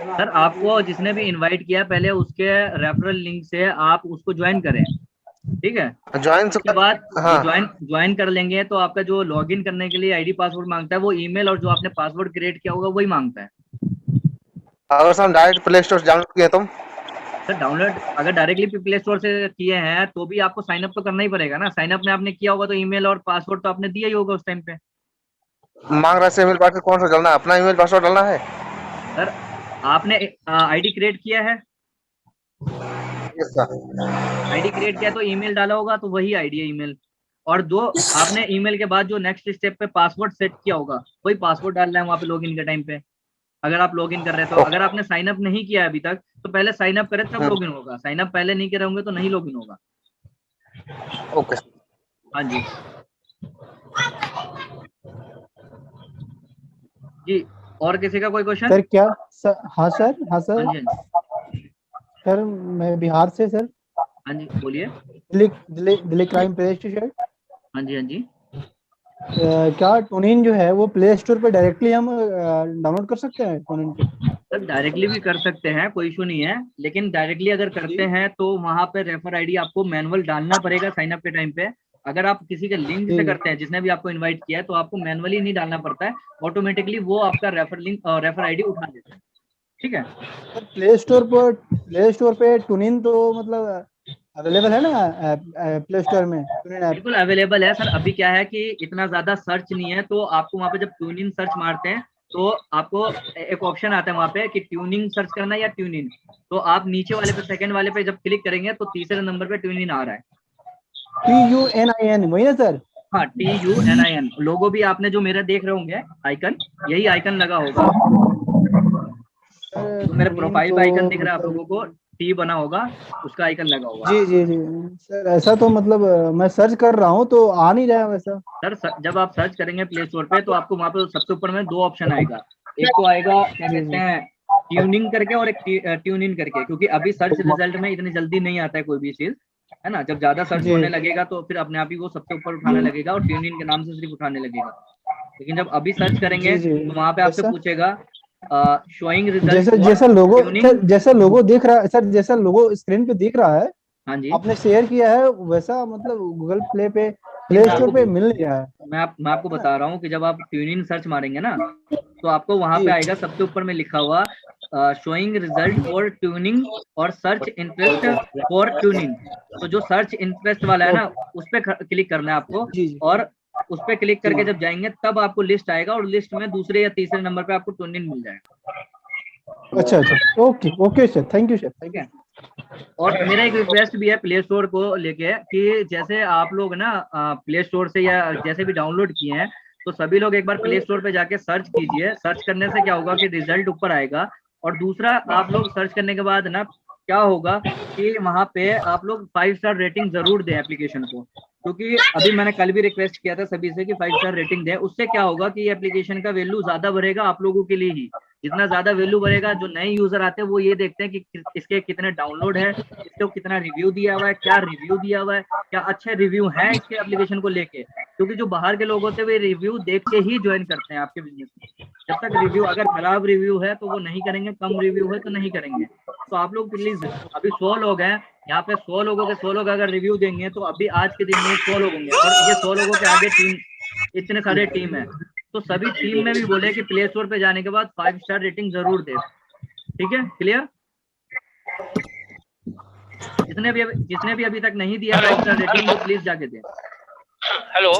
सर आपको जिसने भी इनवाइट किया पहले उसके रेफरल लिंक से आप उसको ज्वाइन करें, ठीक है। ज्वाइन उसके बाद हाँ। ज्वाइन कर लेंगे तो आपका जो लॉगिन करने के लिए आईडी पासवर्ड मांगता है वो ईमेल और जो आपने पासवर्ड क्रिएट किया होगा वही मांगता है। अगर सर हम डायरेक्ट प्ले स्टोर से डाउनलोड किए तो? सर डाउनलोड अगर डायरेक्टली प्ले स्टोर से किए हैं तो भी आपको साइन अप तो करना ही पड़ेगा ना। साइन अप में आपने किया होगा तो ईमेल और पासवर्ड तो आपने दिया ही होगा उस टाइम पे। मांग रहा है ईमेल पासवर्ड, कौन सा डालना है? अपना ईमेल पासवर्ड डालना है सर। आपने आईडी क्रिएट किया है? Yes sir. आईडी क्रिएट किया तो ईमेल डाला होगा तो वही आईडी है ईमेल, और जो आपने ईमेल के बाद जो नेक्स्ट स्टेप पे पासवर्ड सेट किया होगा वही पासवर्ड डालना है वहाँ पे लॉगिन के टाइम पे। अगर आप लॉगिन कर रहे हैं तो अगर आपने साइन अप नहीं किया है अभी तक तो पहले साइन अप करें तब लॉगिन होगा। साइन अप पहले नहीं करे होंगे तो नहीं लॉगिन होगा। ओके। हाँ जी जी। और किसी का कोई क्वेश्चन? सर क्या सर? हाँ सर, हाँ सर। हाँ जी सर मैं बिहार से सर। हाँ जी बोलिए। Delhi crime press T shirt. हाँ जी हाँ जी। क्या टूनिन जो है वो प्ले स्टोर पे डायरेक्टली हम डाउनलोड कर सकते हैं टूनिन पे? सर डायरेक्टली भी कर सकते हैं, कोई इशू नहीं है, लेकिन डायरेक्टली अगर करते हैं तो वहां पे रेफर आईडी आपको मैनुअल डालना पड़ेगा साइन अप के टाइम पे। अगर आप किसी के लिंक से करते हैं जिसने भी आपको इनवाइट किया है तो आपको मैनुअली नहीं डालना पड़ता है, ऑटोमेटिकली वो आपका रेफर आईडी उठा देता है, ठीक है। प्ले स्टोर पे टूनिन तो मतलब अवेलेबल है ना प्ले स्टोर में? बिल्कुल अवेलेबल है सर। अभी क्या है कि इतना ज्यादा सर्च नहीं है तो आपको वहाँ पे जब ट्यूनिंग सर्च मारते हैं तो आपको एक ऑप्शन आता है वहाँ पे कि ट्यूनिंग सर्च करना या ट्यूनिंग, तो आप नीचे वाले पे सेकंड वाले पे जब क्लिक करेंगे तो तीसरे नंबर पे ट्यूनिंग आ रहा है। TUNIN वही ना सर? हाँ TUNIN। लोगो भी आपने जो मेरा देख रहे होंगे आइकन, यही आइकन लगा होगा। तो मेरे प्रोफाइल पे आइकन दिख रहा है आप लोगों को, टी बना होगा उसका आइकन लगा होगा। जी जी जी सर। ऐसा तो मतलब मैं सर्च कर रहा हूँ तो आ नहीं रहा है वैसा। सर जब आप सर्च करेंगे प्ले स्टोर पे तो आपको वहाँ पे सबसे ऊपर में दो ऑप्शन आएगा। एक तो आएगा क्या कहते हैं ट्यूनिंग करके और एक ट्यून इन करके, क्योंकि अभी सर्च रिजल्ट में इतनी जल्दी नहीं आता है कोई भी चीज, है ना। जब ज्यादा सर्च होने लगेगा तो फिर अपने आप ही वो सबसे ऊपर उठाने लगेगा और ट्यून इन के नाम से सिर्फ उठाने लगेगा। लेकिन जब अभी सर्च करेंगे तो वहाँ पे आपसे पूछेगा शोइंग रिजल्ट जैसा लोगो दिख रहा है सर, जैसा लोगो स्क्रीन पे दिख रहा है। हाँ जी आपने शेयर किया है वैसा मतलब गूगल प्ले स्टोर पे मिल नहीं रहा है। मैं आपको बता रहा हूँ कि जब आप ट्यूनिंग सर्च मारेंगे ना तो आपको वहां पे आएगा सबसे ऊपर में लिखा हुआ शोइंग रिजल्ट फॉर ट्यूनिंग और सर्च इंटरेस्ट फॉर ट्यूनिंग। तो जो सर्च इंटरेस्ट वाला है ना उस पर क्लिक करना है आपको, और उस पर क्लिक करके जब जाएंगे तब आपको लिस्ट आएगा और लिस्ट में दूसरे या तीसरे नंबर पे आपको ट्यूनिंग मिल जाएगा। अच्छा अच्छा okay sir, thank you sir. ठीक है। और मेरा एक रिक्वेस्ट भी है प्ले स्टोर को लेके कि जैसे आप लोग ना प्ले स्टोर से या जैसे भी डाउनलोड किए हैं तो सभी लोग एक बार प्ले स्टोर पे जाके सर्च कीजिए। सर्च करने से क्या होगा कि रिजल्ट ऊपर आएगा, और दूसरा आप लोग सर्च करने के बाद ना क्या होगा कि वहां पे आप लोग 5 स्टार रेटिंग जरूर दें एप्लीकेशन को, क्योंकि अभी मैंने कल भी रिक्वेस्ट किया था सभी से कि 5 स्टार रेटिंग दें। उससे क्या होगा कि ये एप्लीकेशन का वैल्यू ज्यादा बढ़ेगा आप लोगों के लिए ही। जितना ज्यादा वैल्यू बढ़ेगा, जो नए यूजर आते हैं वो ये देखते हैं कि इसके कितने डाउनलोड है, इसको कितना रिव्यू दिया हुआ है, क्या रिव्यू दिया हुआ है, क्या अच्छे रिव्यू हैं इसके एप्लीकेशन को लेके। क्योंकि जो बाहर के लोग होते हैं वे रिव्यू देख के ही ज्वाइन करते हैं आपके बिजनेस में। जब तक रिव्यू अगर खराब रिव्यू है तो वो नहीं करेंगे, कम रिव्यू है तो नहीं करेंगे। तो आप लोग प्लीज, अभी 100 लोग हैं यहाँ पे, 100 लोगों के 100 लोग अगर रिव्यू देंगे तो अभी आज के दिन में 100 लोग होंगे, और ये 100 लोगों के आगे टीम, इतने सारे टीम है, तो सभी टीम में भी बोले कि प्ले स्टोर पे जाने के बाद 5 स्टार रेटिंग जरूर दे। ठीक है, क्लियर? जिसने भी अभी तक नहीं दिया 5 स्टार रेटिंग वो प्लीज जाके दे। Hello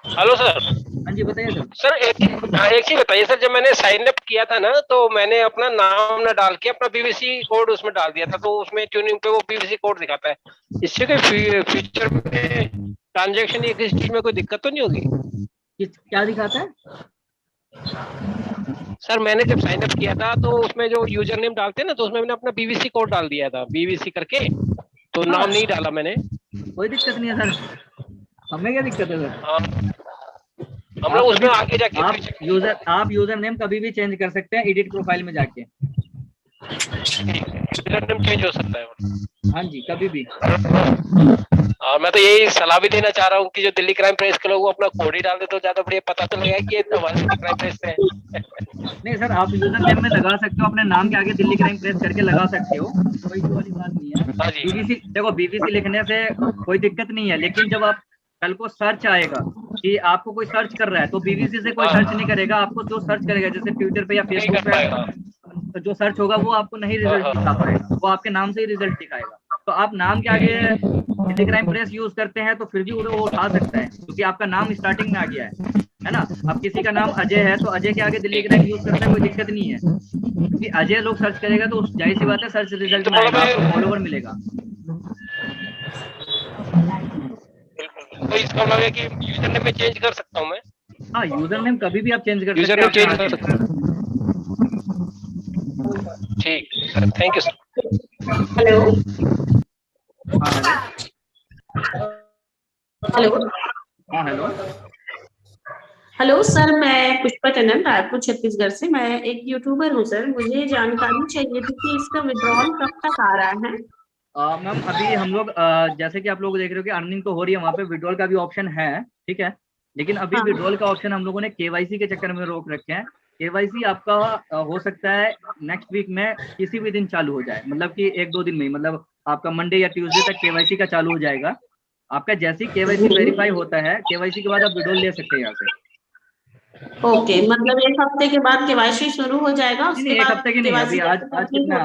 hello sir. हाँ जी बताइए सर। सर एक चीज बताइए सर, जब मैंने साइन अप किया था ना तो मैंने अपना नाम ना डाल के अपना पीवीसी कोड उसमें डाल दिया था, तो उसमें ट्यूनिंग पे वो पीवीसी कोड दिखाता है। इससे कोई फ्यूचर में ट्रांजैक्शन या किसी चीज में कोई दिक्कत तो नहीं होगी? क्या दिखाता है सर? मैंने जब साइन अप किया था तो उसमें जो यूजर नेम डालते हैं ना, तो उसमें मैंने अपना पीवीसी कोड डाल दिया था, पीवीसी करके, तो नाम नहीं डाला मैंने। कोई दिक्कत नहीं है सर, हमें क्या दिक्कत है सर? हम लोग उसमें आगे जाके आप यूजर नेम कभी भी चेंज कर सकते हैं एडिट प्रोफाइल में जाके। यूजर नेम चेंज हो सकता है। हाँ जी, कभी भी। और मैं तो यही सलाह भी देना चाह रहा हूँ कि जो दिल्ली क्राइम प्रेस के लोग वो अपना कोड ही डाल दे तो ज्यादा बढ़िया, पता तो लगेगा कि ये हमारे दिल्ली क्राइम प्रेस से है। नहीं सर, आप यूजर नेम में लगा सकते हो, अपने नाम के आगे दिल्ली क्राइम प्रेस करके लगा सकते हो, कोई इशू वाली बात नहीं है। हाँ जी। बीबीसी, देखो बीबीसी लिखने से कोई दिक्कत नहीं है, लेकिन जब आप कल को सर्च आएगा कि आपको कोई सर्च कर रहा है तो बीबीसी से कोई सर्च नहीं करेगा, आपको जो सर्च करेगा जैसे ट्विटर पे या फेसबुक पे जो सर्च होगा वो आपको नहीं रिजल्ट दिखा पाएगा, वो आपके नाम से ही रिजल्ट दिखाएगा। तो आप नाम के आगे दिल्ली क्राइम प्रेस यूज करते हैं तो फिर भी वो उठा सकता है, क्योंकि आपका नाम स्टार्टिंग में आ गया है ना। अब किसी का नाम अजय है तो अजय के आगे दिल्ली क्राइम यूज करने में कोई दिक्कत नहीं है, क्योंकि अजय लोग सर्च करेगा तो जाहिर सी बात है सर्च रिजल्ट में आएगा, आपको फॉलोवर मिलेगा। तो इसका मतलब है कि यूजर नेम में चेंज कर सकता हूँ मैं? हाँ, यूजर नेम कभी भी आप चेंज कर यूजर नेम चेंज कर सकते हैं। ठीक, thank you sir. Hello hello हाँ हेलो हेलो सर, मैं पुष्पा टंडन, रायपुर छत्तीसगढ़ से। मैं एक यूट्यूबर हूँ सर, मुझे जानकारी चाहिए थी कि इसका विड्रॉल कब तक आ रहा है। मैम अभी हम लोग जैसे कि आप लोग देख रहे हो कि अर्निंग तो हो रही है, वहाँ पे विड्रॉल का भी ऑप्शन है, ठीक है, लेकिन अभी विड्रॉल का ऑप्शन हम लोगों ने केवाईसी के चक्कर में रोक रखे हैं। केवाईसी आपका हो सकता है नेक्स्ट वीक में किसी भी दिन चालू हो जाए, मतलब कि 1-2 दिन में, मतलब आपका मंडे या ट्यूसडे तक केवाईसी का चालू हो जाएगा। आपका जैसे ही केवाईसी वेरीफाई होता है, केवाईसी के बाद आप विड्रॉल ले सकते हैं यहाँ से। ओके, मतलब 1 हफ्ते के बाद केवाईसी शुरू हो जाएगा। उसके नहीं, बाद 1 हफ्ते की नहीं, अभी आज कितना,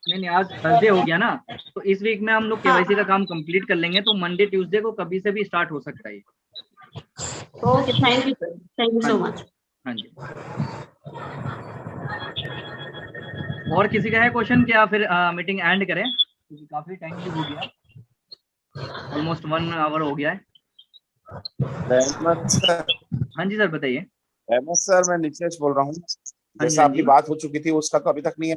नहीं आज थर्सडे हो गया ना, तो इस वीक में हम लोग केवाईसी का काम कंप्लीट कर लेंगे, तो मंडे ट्यूसडे को कभी से भी स्टार्ट हो सकता है। Okay, thank you sir, thank you so much. हाँ जी, और किसी का है क्वेश्चन क्या, फिर मीटिंग एंड करें, क्योंकि काफी टाइम भी हो गया, ऑलमोस्ट 1 आवर हो गया है। हाँ जी सर बताइए। अहमद सर, मैं नीतीश बोल रहा हूँ। जैसा आपकी बात हो चुकी थी उसका तो अभी तक नहीं है,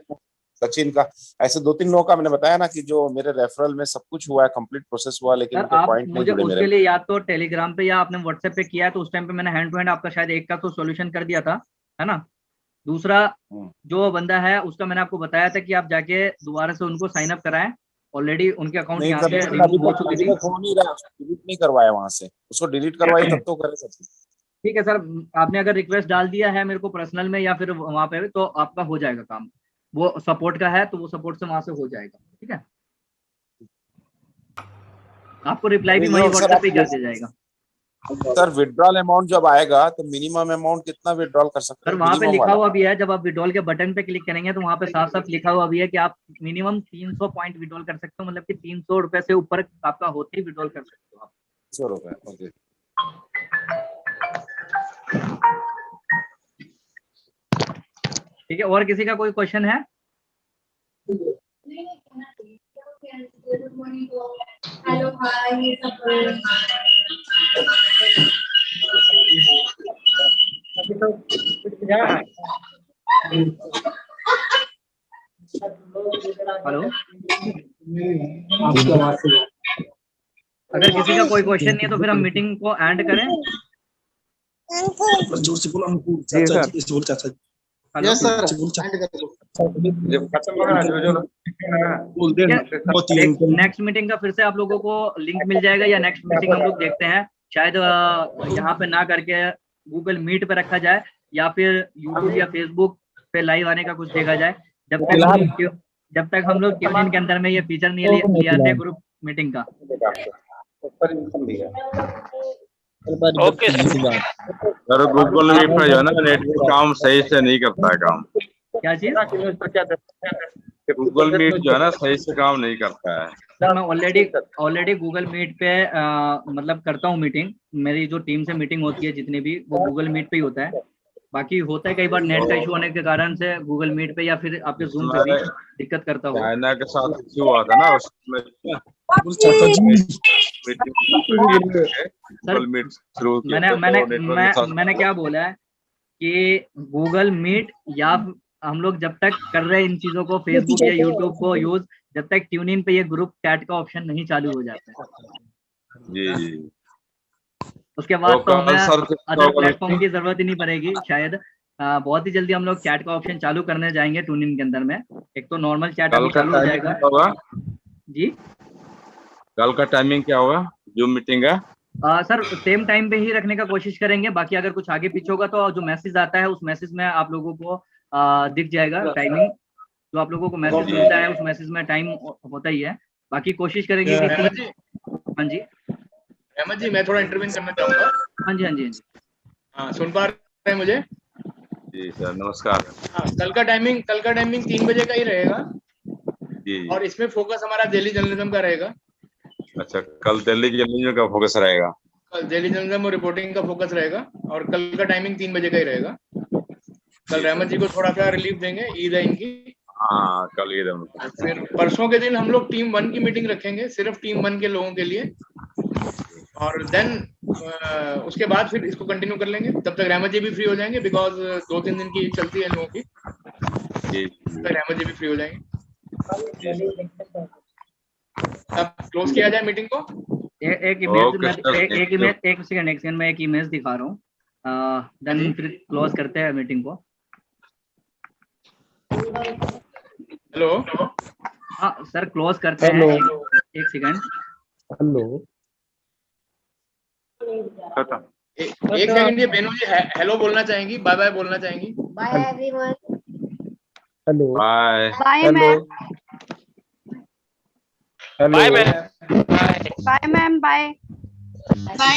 सचिन का। ऐसे 2-3 लोगों का मैंने बताया ना कि जो मेरे रेफरल में सब कुछ हुआ है, कंप्लीट प्रोसेस हुआ, लेकिन सर आप पॉइंट नहीं मुझे जुड़े उसके मेरे। लिए या तो टेलीग्राम पे या आपने व्हाट्सएप पे किया है, तो उस टाइम पे मैंने हैंड टू हैंड आपका शायद एक का तो सॉल्यूशन कर दिया था, है ना। दूसरा जो बंदा है उसका मैंने आपको बताया था कि आप जाके दोबारा से उनको साइन अप कराएं, ऑलरेडी उनके अकाउंट यहाँ से रिमूव हो चुकी थी। डिलीट नहीं करवाया वहां से, उसको डिलीट करवाई तब तो करे सकते। ठीक है सर, आपने अगर रिक्वेस्ट डाल दिया है मेरे को पर्सनल में या फिर वहां पे, तो आपका हो जाएगा काम। वो सपोर्ट का है तो वो सपोर्ट से वहां से हो जाएगा, ठीक है। आपको रिप्लाई भी वही व्हाट्सएप पे कर दिया जाएगा। सर विड्रॉल अमाउंट जब आएगा तो मिनिमम अमाउंट कितना विड्रॉल कर सकते हैं? सर वहां पे लिखा हुआ भी है, जब आप विड्रॉल के बटन पे क्लिक करेंगे तो वहां पे साफ साफ लिखा हुआ भी है कि आप मिनिमम 300 पॉइंट विड्रॉल कर सकते हो, मतलब कि 300 रुपए से ऊपर आपका होते ही विड्रॉल कर सकते हो आप। 100 रुपए, ओके। ठीक है, और किसी का कोई क्वेश्चन है? हेलो भाई, हेलो, अगर किसी का कोई क्वेश्चन नहीं है तो फिर हम मीटिंग को एंड करें। जोर से बोलो अंकुर, चाचा यस सर, नेक्स्ट मीटिंग का फिर से आप लोगों को लिंक मिल जाएगा, या नेक्स्ट मीटिंग हम लोग देखते हैं शायद यहाँ पे ना करके गूगल मीट पे रखा जाए, या फिर यूट्यूब या फेसबुक पे लाइव आने का कुछ देखा जाए, जब तक हम लोग ट्यूनिंग के अंदर में ये फीचर नहीं लिया थे ग्रुप मीटिंग का। ओके सर, गूगल मीट पर जो है ना नेटवर्क काम सही से नहीं करता है काम। क्या चीज? गूगल मीट जो है ना सही से काम नहीं करता है। सर मैं ऑलरेडी गूगल मीट पे मतलब करता हूँ मीटिंग, मेरी जो टीम से मीटिंग होती है जितनी भी, वो गूगल मीट पे ही होता है। बाकी होता है कई बार नेट का इशू होने के कारण से गूगल मीट पे या फिर आपके जूम पे भी दिक्कत करता हो। चाइना के साथ इशू हुआ था ना उसमें, मैंने क्या बोला है कि गूगल मीट या हम लोग जब तक कर रहे हैं इन चीजों को, फेसबुक या यूट्यूब को यूज, जब तक ट्यून इन पे ये ग्रुप चैट का ऑप्शन नहीं चालू हो जाता है जी, उसके बाद तो हमें अदर प्लेटफॉर्म की जरूरत ही नहीं पड़ेगी शायद। बहुत ही जल्दी हम लोग चैट का ऑप्शन चालू करने जाएंगे टून इन के अंदर में। एक तो नॉर्मल चैट कल अभी का चालू हो टाइमिंग जाएगा क्या होगा? जी। कल का टाइमिंग क्या होगा जूम मीटिंग का? सर सेम टाइम पे ही रखने का कोशिश करेंगे, बाकी अगर कुछ आगे पीछे होगा तो जो मैसेज आता है उस मैसेज में आप लोगों को दिख जाएगा टाइमिंग। जो आप लोगों को मैसेज मिलता है उस मैसेज में टाइम होता ही है। बाकी कोशिश करेंगे कि रहमत जी, हाँ जी रहमत जी, मैं थोड़ा इंटरव्यू करना चाहूंगा। हाँ जी हाँ जी हाँ जी। हाँ, सुन पा रहे हैं मुझे? जी सर, नमस्कार। हाँ, कल का टाइमिंग 3 बजे का ही रहेगा जी। और इसमें फोकस हमारा दिल्ली जर्नलिज्म का रहेगा। अच्छा, कल दिल्ली जर्नलिज्म का फोकस रहेगा। कल दिल्ली जर्नलिज्म और रिपोर्टिंग का फोकस रहेगा और कल का टाइमिंग 3 बजे का ही रहेगा। कल रहमत जी को थोड़ा सा रिलीफ देंगे, ईद है इनकी। हाँ, कल ईद है। फिर परसों के दिन हम लोग टीम 1 की मीटिंग रखेंगे, सिर्फ टीम 1 के लोगों के लिए, और देन उसके बाद फिर इसको कंटिन्यू कर लेंगे। तब तक रहमत जी भी फ्री हो जाएंगे, बिकॉज 2-3 दिन की चलती है लोगों की। तब तक रहमत जी भी फ्री हो जाएंगे। अब क्लोज किया जाए मीटिंग को। एक सेकंड मैं एक इमेज दिखा रहा हूँ, देन फिर क्लोज करते हैं मीटिंग को। हेलो, हाँ सर, क्लोज करते हैं। एक सेकंड। हेलो, एक सेकंड, ये बेनू जी हेलो बोलना चाहेंगी, बाय बाय बोलना चाहेंगी। Bye everyone. Hello, bye bye ma'am. Bye ma'am. Bye ma'am. Bye bye.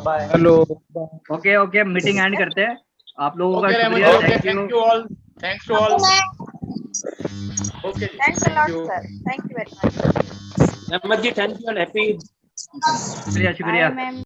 Bye. Hello. Okay, meeting end करते हैं। आप लोगों का Okay, शुक्रिया। okay, thank you all. Thanks to all. Okay. Thanks a lot, sir. Thank you very much. रहमत जी, thank you and happy. शुक्रिया। Bye, ma'am.